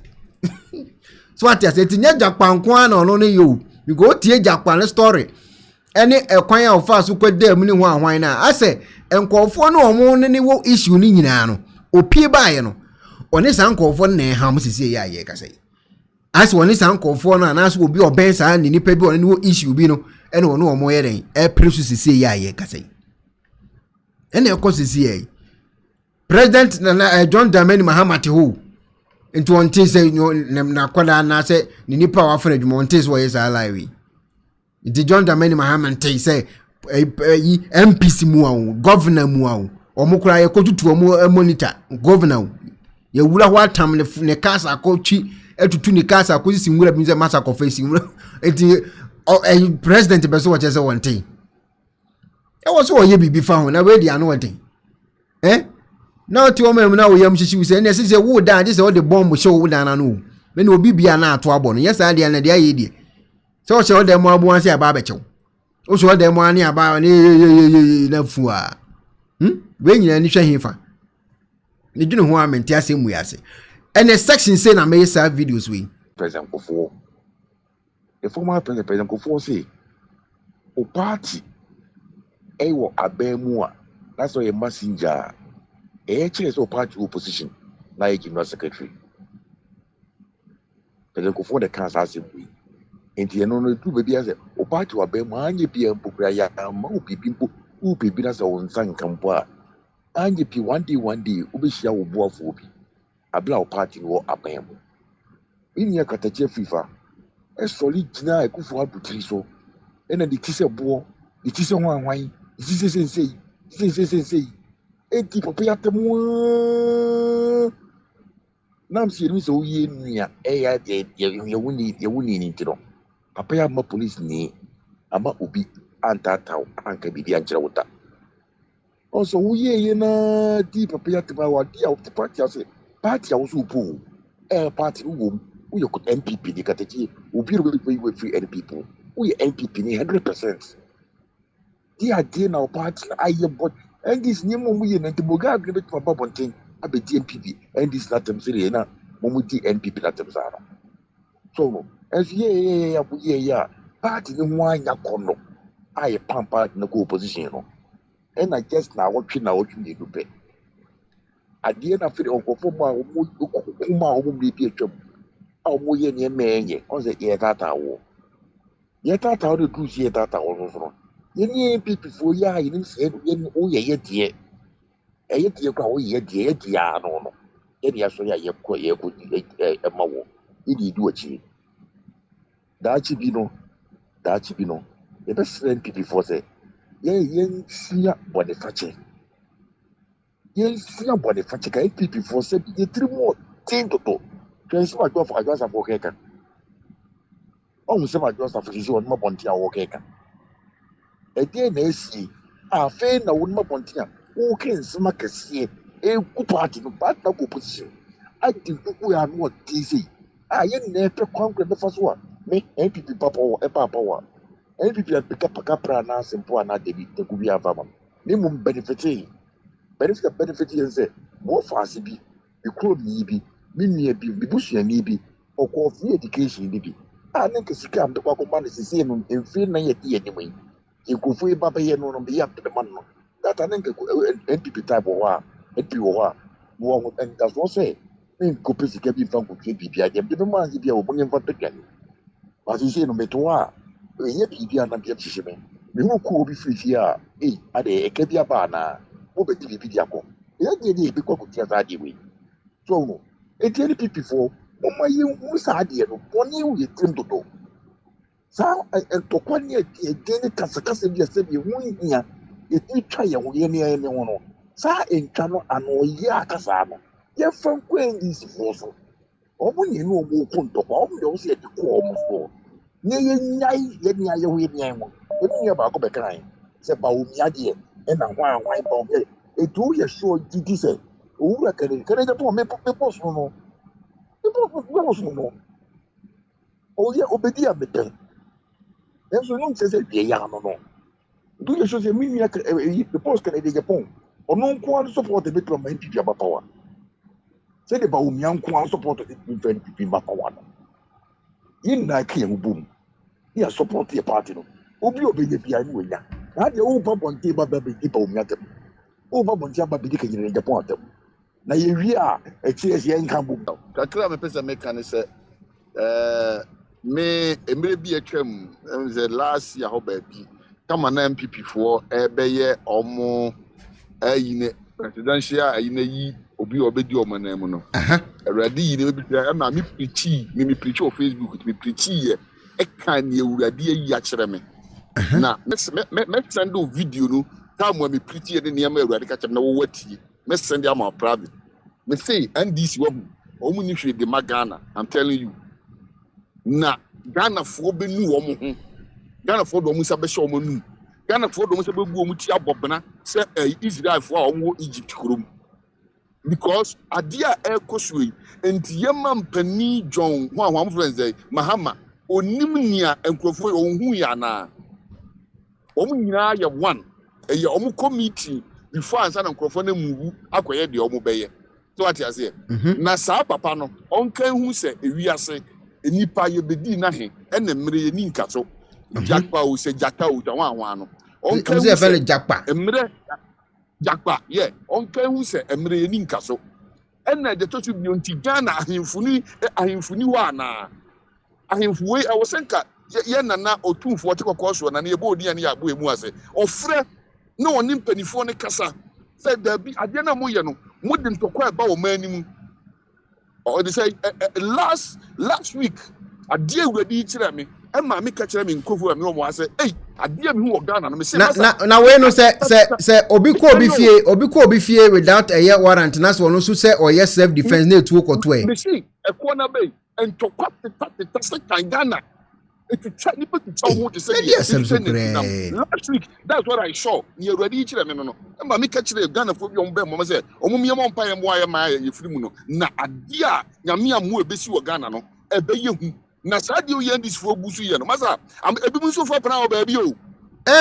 Speaker 3: so ati ase tinya Japan kwa na onu ne yo we go tie Japan story ene ekwan ya ofa so kweda mu ni ho ahwan na ase enkofo no omo ne wo issue ni nyina no opie baaye no one san nkofo na ha mo sisi ya ye kasai ase one san nkofo no na so obi oben sa ni nipa bi one ne wo issue bi no ene ono omo ye den e presu sisi ya ye kasai ene ekọ sisi ye president na John Dramani Mahama te ho into on tin say na kwada na say ni nipa wa fere dwuma on tin so ye sa live it John Dramani Mahama tin say MPC mu awu governor mu awu omukura ye kotutu omo monitor governor ye wura ho atam ne kasa akotwi etutu ni kasa akosi sinwura bi nze masa ko face sinwura eti president be so wo chese won tin e wo so wo ye bibi fa ho na we di anu won now ti o mem na wo yam hyihi se na se wo dan je se wo de bomb show wo dan na no me na obi bia na ato abo no yesa de na de aye die se wo se wo de mo abo an se aba ba chew o so wo de mo ani aba na fua we nyina ni hwe hefa ni dwene ho amenti ase mu yase ene section say na me sa videos we
Speaker 2: President Kofo the former President Kofo say o party ewo abemu a that's why a messenger actually so party opposition like general secretary President Kofo the council assembly enti eno no tu baby ase o party wa be ma anye bia mpokura ya ma obibi mpo obibi na se won san kampo a anye pi one day obehia wo boafo obi abla o party wo abemu ini Okatakyei Afrifa e solid na ekufo abutiri so ena di tise bo di tise ho anwan di tise sensei eti papa ya temu nam si mi so ye nua e ya de ye wuni ni tiro papa ya ma police ni ama obi antataw anka bibi ankyere wuta also ye na di papa ya teba wa di out party ase party awso po party wo you could NPP di Okatakyei obi ro we free NPP we NPP ni 100% di ade na party aye body and this new mumu na ntiboga agreement for babonten abedi NPP and this latem sire na mumu di NPP latem sara so as ye ya party ni ho anya kono aye pampa na go opposition no and I just na what ni dupe ade na fere okofo ma omu bi atwam a omu ye ne menye on say ye tata wo de du ye tata wo so yeni NPP for ya yin se yen o ye die kwa o ye die no yeni aso ya ye ko ma wo idi du achi daachi bi no ye be se NPP for say yen sia body fache ka NPP for say ye 3 more 10 to transfer to for ajuasa for keka o se ma ajuasa for so ma bonti a wo keka ede na esi afa na won ma bontia wo ken sma kase ku party no party na opposition ati ku ya no tisi ye na pe kwankwe be faso a me NPP papa wo papa wo NPP a pick up pra na simple na debi te ku bi ava ma ni mum benefit benefit yen say more fast bi the crowd ni bi me bi busua ni bi or free education ni bi a na nke sika am kwa kwa na sisi no emfi na ye die ni mu ye kofu e baba ye no be yap de man no that na nke NPP type wo a NPP wo a wo and that's what say in kopi sika bi fa ko twe bibia je de ma nzi bia wo bonye fa pekan ba sisi no meto a ye bibia na bia chiche me hu ko obi free a ade eka bia ba na wo be di bibia ko ye die bi ko ko tia za di we so no etieni pipi for mama yi musa de no boni wo ye tim dodo sa entokwa ni edeni kasakasa bi ase bi hu hia eti twa ye wo ye ne ho no sa entwa no ano ye akasa no ye fan kwendis for so omo ni no omo ko ntokwa omo de wo se de ko omo so ne ye nyai ye nya ye ho ye nya mo eni ye ba ko be kan se ba o mi ade e na ho anwan ba o etu ye so didi se owura kare de to me post no no o ye obedi a beten enso no se bia ya no do ye so se mi nia the post kan de Japan ono nko an support the betro man pipi aba power se de ba o mi anko an support the pipi ba power no yin na ka ye bum ya support the party no obi obeye bia ni wenya na de o ba bonte ba be di ba o mi atem o ba bonte ba be di ka nyere Japan atem na ye wi a echies ye nka bu
Speaker 12: kakra me pesa me kan se me emre bi atwam the last year ho ba bi kama na MPP for ebeye omo ayine presidential ayine yi obi obedi omo na mu no awrade yi ne bi tira ma me preach on Facebook me preach ye e kan ye awrade yi a kire me na me send o video no ta mo me preach ye ne ma awrade ka kire na wo wati me send am private me say NDC wo omu ni hwe de magana I'm telling you na Ghana fo be nu wo mo ho Ghana fo do mu sa be hye wo nu Ghana fo do mu sa be bu omu ti abobena se Israel fo a wo Egypt krom because adia e kosui enti yema mpani John ho a friends dey Mahama onim nia enkrofo onhu ya na omu nyina ya one ye omu committee before ansa na enkrofo na muwu akoye de omu beye so what you say na sa papa no onkan hu se ewiase enipa ye bedi na he ene mre ye ni nkaso jakpa o se jata o ta wan no onkan hu se
Speaker 3: jakpa
Speaker 12: emre jakpa ye onkan hu se emre ye ni nkaso ene de totu bi onti Ghana ahemfuni wa na ahemfuwe e wo senka ye nana otumfo te kokoso na ye bo odi ya ne ya bo emu ase ofre na oni mpanifo ne kasa say there be ade na mo ye no mo de ntokwa e ba wo manimu or they say last week ade awurade kire me e ma me ka kire me nkofu me mo ase ade me hu Ghana no me say
Speaker 3: na we no say obi ko obi fie without a year warrant na so no so say or yes self defense na etu okoto e
Speaker 12: me see e ko na be ntokwa tata se kan Ghana it try ni put to who to say last week that's what I saw ni awurade kire me no e ma me ka kire Ghana fo bi on be mo say omo me mo mpa ye mo aye ma ye firi mu no na ade a nyame amu ebesi wo Ghana no e be ye hu na sadio ye ndis fo busu ye no masa ebi mu so fo pana wo ba bi o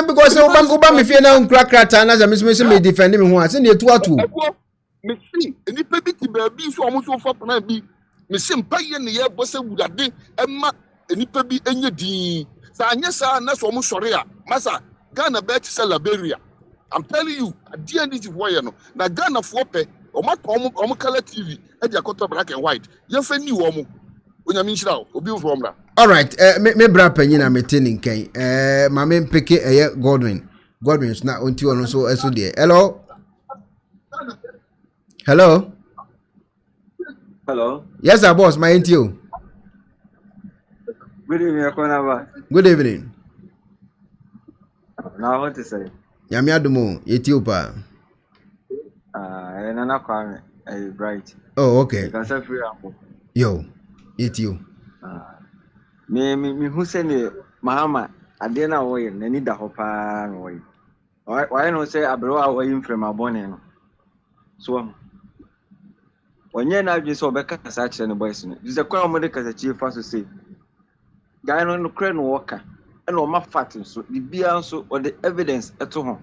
Speaker 3: because oba me fie na nkrakra na za me defend me ho ase na etu atu
Speaker 12: me see eni pe bi ti ba bi so omo so fo pana bi me se mpa ye ne ye bo se wurade ema enipa bi enye din sa anya sa na so omo sore a masa Ghana be to Liberia I'm telling you ade ndi ti woye no na Ghana fo pe omo color TV e dia koto black and white ye fa ni wo mo onyame nshira obi from ra
Speaker 3: all right me bra panyina meteni nkan ma me peke eye Godwin's na onti ono so eso de hello yes our boss my ntio
Speaker 13: good evening Akonaba.
Speaker 3: Good evening.
Speaker 13: Now what to say?
Speaker 3: Yami adumo Ethiopia.
Speaker 13: Nana Kwame, bright.
Speaker 3: Oh, okay.
Speaker 13: You can say free ampo.
Speaker 3: Yo, Ethiopia.
Speaker 13: Me who say me Mahama adena woy na ni da hopa woy. Why no say abro awoy from abone no. So onye na adwe so obeka kasa kire ne boys no. Just kwa mo de kasa chief so say guy no kre no worker and o ma fact so the bia so or the evidence eto ho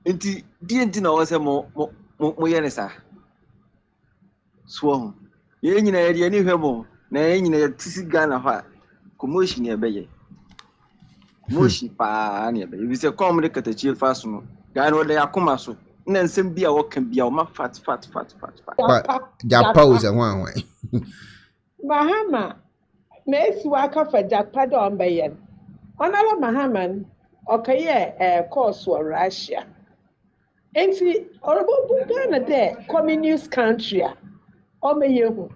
Speaker 13: Enti di na wo se mo ye ne sa. So ye nyina ye ni hwɛ mo na ye nyina ye tisi Ghana ha commotion ye bɛyɛ. Moshi pa na ye bɛyɛ. Bi se kom de Okatakyei fa so no. Ghana wo de akoma so. Na nsɛm bi a wo kan bi a wo ma fat.
Speaker 3: Japa was a one way.
Speaker 14: Mahama, Messi waka for Japa don bayen. Honorable Mahama, okay, course for Russia. And see, Orobo Ghana there, communist country, yehu.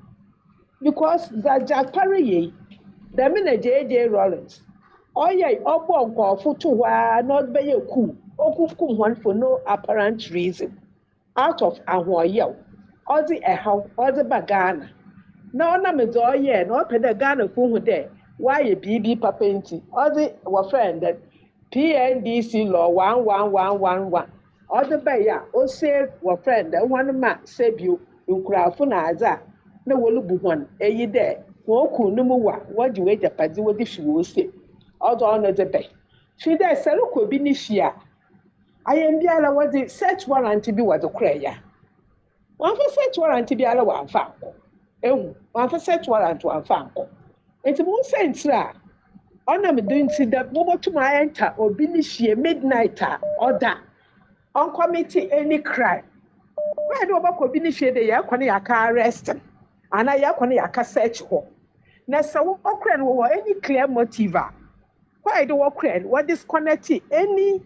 Speaker 14: Because the Japa ye, the minute J.J. Rollins. Oh, yeah, Obo go for to wa not be a coup, or one for no apparent reason. Out of Ahoyel, or the Eho, or the Bagana. No, no, me do ye, no, peda Ghana for there. Why a BB Papenti, or the friend that PNDC law 11111. Or the Bayer, or save your friend that one man save you, crowd for Naza. No, will be one, a ye there. Woku no more, what do you wait a paddy what if you will say? Or honor the bay. She there, Saluko Binishia. I am the other was the search warrant to be what the crayer. One for search warrant to be other one found. One for search warrant to one found. It's a more sense, honor me doing see that mobile to my enter or Binishia midnighter or that. On committee any crime. Why do about Binishia the Yakoniaka arrest him? And I Yakoniaka search home. Now, so Okran or any clear motive. Why do Okran? What is connected? Any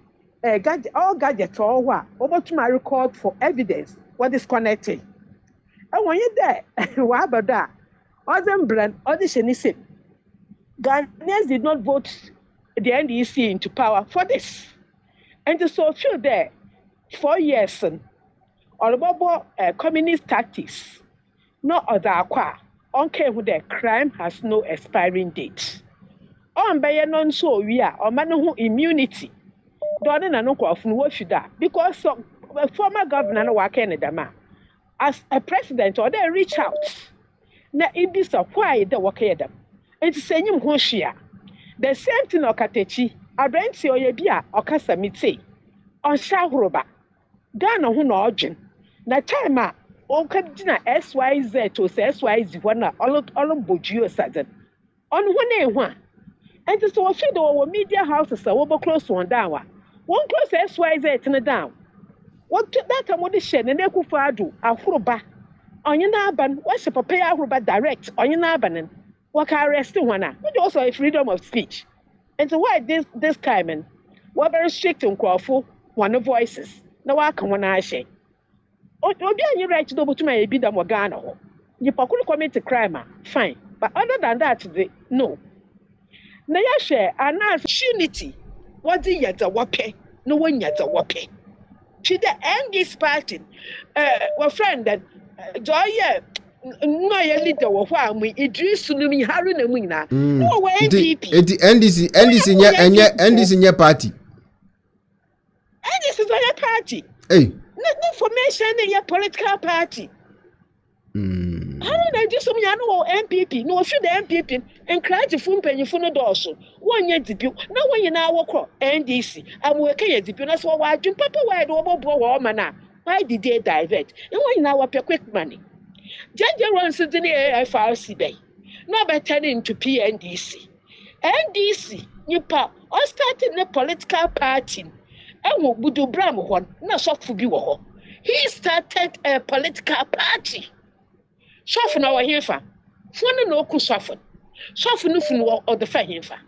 Speaker 14: all gadgets or what? Over to my record for evidence. What is connected? And when you're there, what about that? Other brand, audition is it. Ghanaians did not vote the NDC into power for this. And so few there, 4 years, all about communist tactics. No other aqua. Okay, with the crime has no expiring date. On by non so we are or man who immunity. Don't know what should that because some former governor wa Canada ma as a president or they reach out. Na it is a why the work them. It's saying him hoshia. The same thing Okatakyei, Abrenti Oyebia Okasamite on Shahroba. Ghana who no origin. Na time on Kadina SYZ to SYZ one all Boju Sazen. On one. And so I feel our media houses are over close to one down. One close SYZ in the down. What that time what the shed and Eku Fadu, Afroba. On your Naban, what's a papa Afroba direct on your Naban? What arresting one, but also a freedom of speech. And so why this time and what very strict on Crawford, one of voices. No, I can one I say. Oh, you right to double to my bidam Wagana. You could commit a crime, fine. But other than that, no. Nayashe, and as unity, what the yet a wape, no one yet a wape. To the end this party, our friend that Joya, no, your leader, while we introduce to me, Harry and Wina. No way, NDP.
Speaker 3: And this in your party.
Speaker 14: And this is on your party.
Speaker 3: Hey.
Speaker 14: No formation in your political party. How did I do some Yano MPP? No, should the MPP and cry to Fumpe and Funo Dorso. 1 year debut. Now, when you now walk NDC, I'm working at debut. That's why I do Papa wide over woman. Why did they divert? And when you now up your quick money? Jaja runs in the AFRC Bay. No better into PNDC. NDC, you pop, or starting a political party. And what would do Bram one? Not soft for you. He started a political party. Soften our heifer. Fun no could soften. Soften nothing or the fair heifer.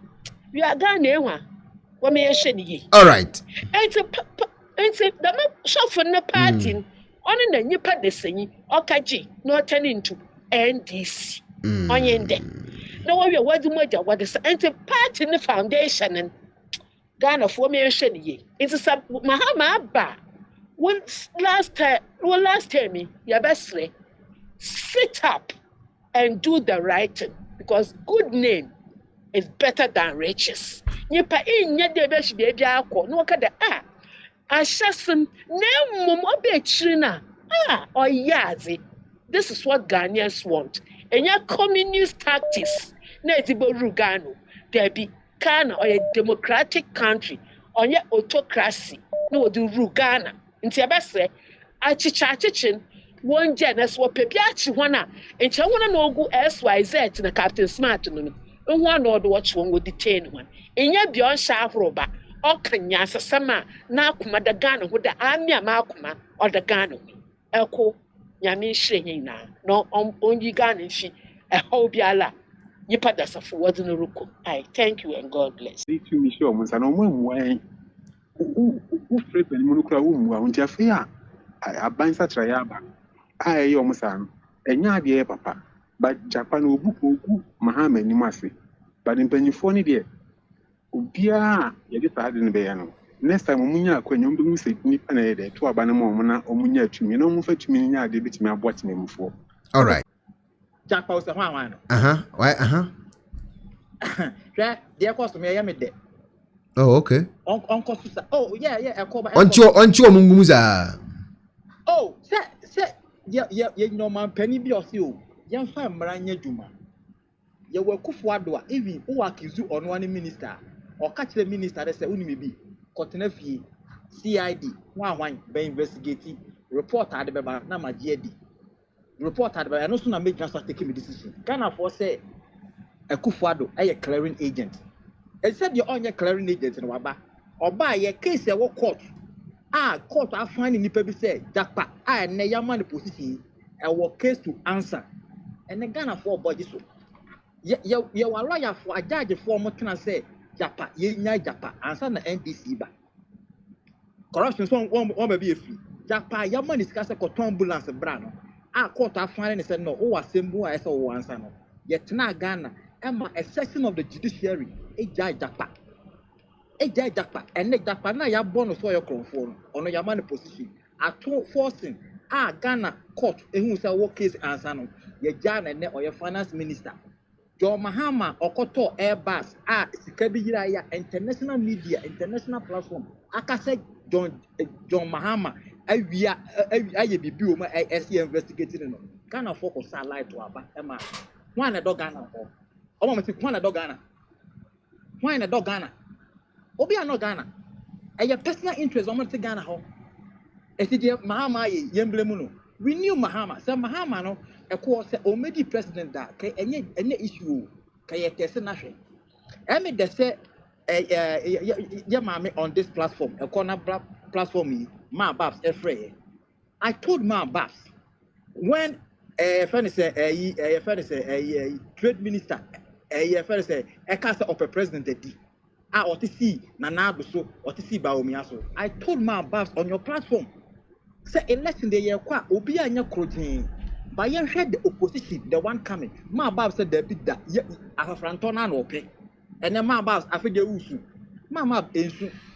Speaker 14: We are gone now. What may I say ye?
Speaker 3: All right.
Speaker 14: And the soften the party on in the new part the singing Okatakyei not turning to NDC. On your day. No one will what is the party in the foundation and Ghana formation ye. It's a Mahama ba. Last time, your best sit up and do the right thing because good name is better than riches. Nipa in your debesh baby alcohol, no kada Ashasum, name Momobe China, or Yazi. This is what Ghanaians want. And your communist tactics, Netibo Rugano, there be Ghana or a democratic country, on your autocracy. no do ru Ghana nti abese achicha one genus wo pepiachi wana enche wana no ogu SYZ na Captain Smart no one or watch one would detain one enya beyond sharp roba okanya sasama na akuma da Ghana wo da amia makuma or the Ghana eko nyame hyenye na no onyi Ghana shi obiala yipa da safo wodi no ruko. I thank you and God bless.
Speaker 10: Itu mi show mo sana mo mu an u free pen mo kura wo mu a unti afia aban sa tra ya ba ai yo mo sana enya ade papa but Japan ogu Mahama ni mase but mpanyifo ni de obia ye de sa de ne be ya no next time munya akwanya mbi se ni pa na ye de to aba na mo na omunya atumi na omu fa tumi nya ade bitimi aboa tememfo.
Speaker 3: All right.
Speaker 15: Japan was a one.
Speaker 3: Why
Speaker 15: Dear cost me a de.
Speaker 3: Oh, okay.
Speaker 15: Uncle Susa. Oh, yeah, I call
Speaker 3: Oncho mumuza.
Speaker 15: Oh, say, yeah, no man penny be of you. Young fam Maranya Juma. You were Kufuadua, even who accuse you on one minister or catch the minister that say only be Cotonefi CID, one by investigating report at the Baba Nama GD. Report at the Baba, no sooner make us taking a decision. Can I say a Kufuado, a clearing agent? And said you're on your clearing agent in Waba or buy a case a court. Court I find in the paper say, Japa, I ne yaman position, a work case to answer. And the Ghana for body so. You are lawyer for a judge for what can I say, Japa, ye nya Japa, answer the NDC ba. Corruption so one be a free. Japa, yaman is cast a cotton ambulance brano. Court I find and said no, assemble I saw answer no. Yet na Ghana, Emma a section of the judiciary, a judge Japa. A judge Japa, and the Japa na ya bonus for your conform on your money position. Forcing Ghana court, and who say what case answer no. Your Jan and or your finance minister. John Mahama Okoto Airbus Sikabi Yaya international media, international platform. Akase John Mahama I be bioma SC investigating no. Ghana focus light to aba Emma. One a dog Ghana or one a dog Ghana. Why a dog Ghana? Obi no Ghana. And your personal interest on the Ghana ho. Mahama yemblemuno. We knew Mahama. So Mahama no a course already president that any issue kay test national. I mean they say mami on this platform, a corner platform Ma Babs Efrey. I told Ma Babs when friend say trade minister friend say a cast of a president D. Or to see Nana so or to see Baomiaso. I told Ma Babs on your platform. Say election the year qua Obi and your crossing. But you had the opposition, the one coming. Ma Babs said the big that Afrantona no pay. And then Ma Babs after the Usu. Mama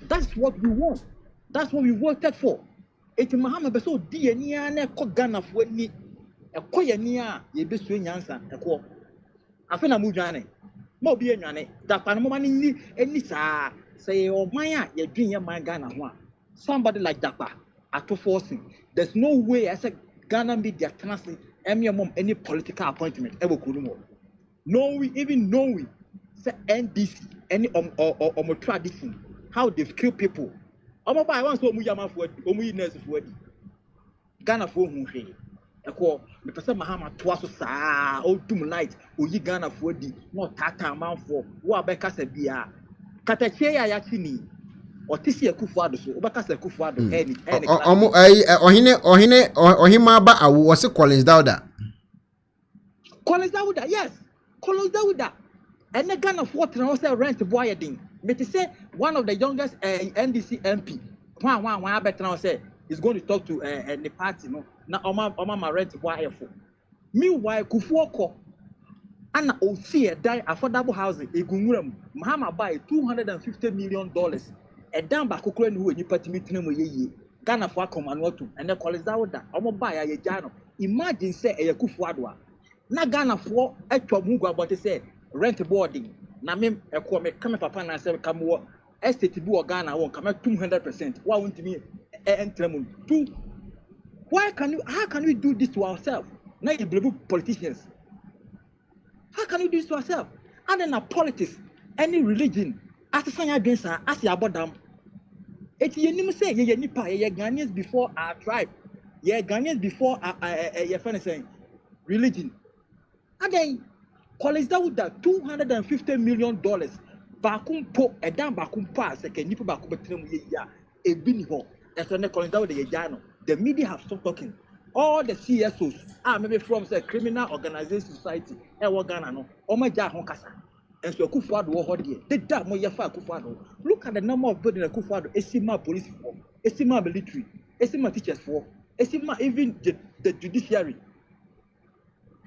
Speaker 15: that's what we want. That's what we voted for. It's Mahama Beso DNA and a Ghana for me. A Koyania, ye be swing answer, a call. Afena Mujane. Mobi and that Panamani any sa say, oh, Maya, ye dream my Ghana one. Somebody like Dapa at forcing. There's no way I said Ghana media translate any political appointment ever could more. No, we even know we say NDC, any or tradition, how they've killed people. I want so Muyama for Omuiness for Ghana for whom she. A call the person Mahama twice sa oh 2 nights, Uyi Ghana for the not Tata amount for Wabeka Sabia. Okatakyei Ayatini or Tisia Kufuado, so Obakasa Kufuado, any Ohima ba was a Collins Dauda. Collins Dauda, yes, Collins Dauda. And the Ghana for also rent boyading. But to say one of the youngest NDC MP, one better now say is going to talk to the party, no, now Oma rent boy for. Meanwhile, Kufuoko and Osia die affordable housing, a Gumuram, Mahama buy $250 million. A damn back who you put me to Ghana for Command and the college Dauda, Oma buy a Jano. Imagine say a Kufuadwa. Na Ghana for a Muga, but they say rent boarding. Na me a come papa and I say come what estate do Ghana won't come at 200%. Why won't me enter two? How can we do this to ourselves? Now you believe politicians. How can we do this to ourselves? And then politics, any religion, as a sign against us, as you about them. It's you say ye nipa ye Ghanaians before our tribe. Ye Ghanaians before your friend saying religion. Again, college that with that $250 million. Bakum po edan bakum pa second nipa bakum betrem ye ya ebini ho. That's when the college that with the jano. The media have stopped talking. All the CSOs maybe from the criminal organization society Ghana no omaja hon kasa. And so Akufo-Addo wo hodie. The dam mo yefa Akufo-Addo. Look at the number of buildings Akufo-Addo esima police for, esima military, esima teachers for, esima even the judiciary.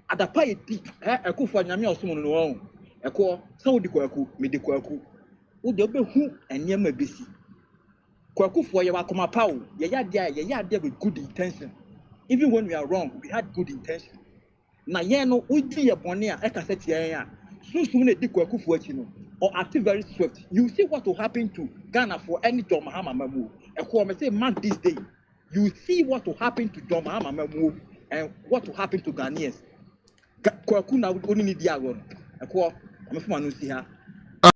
Speaker 15: Adapa edi Akufo nyame osomo no won. Eko so odi kwaku me de kwaku. Wo de obehu enema besi. Kwaku for ye wakoma pa o. Ye ya dia with good intention. Even when we are wrong, we had good intention. Na ye no udi ye bone a eka set ye ya. Soon na di kwaku for achi no or active very swift. You see what will happen to Ghana for any John Mahama Mamu. Eko me say man this day. You see what will happen to John Mahama Mamu and what will happen to Ghanaians. Kwaku na oni ni di agon. Eko me fuma no si ha.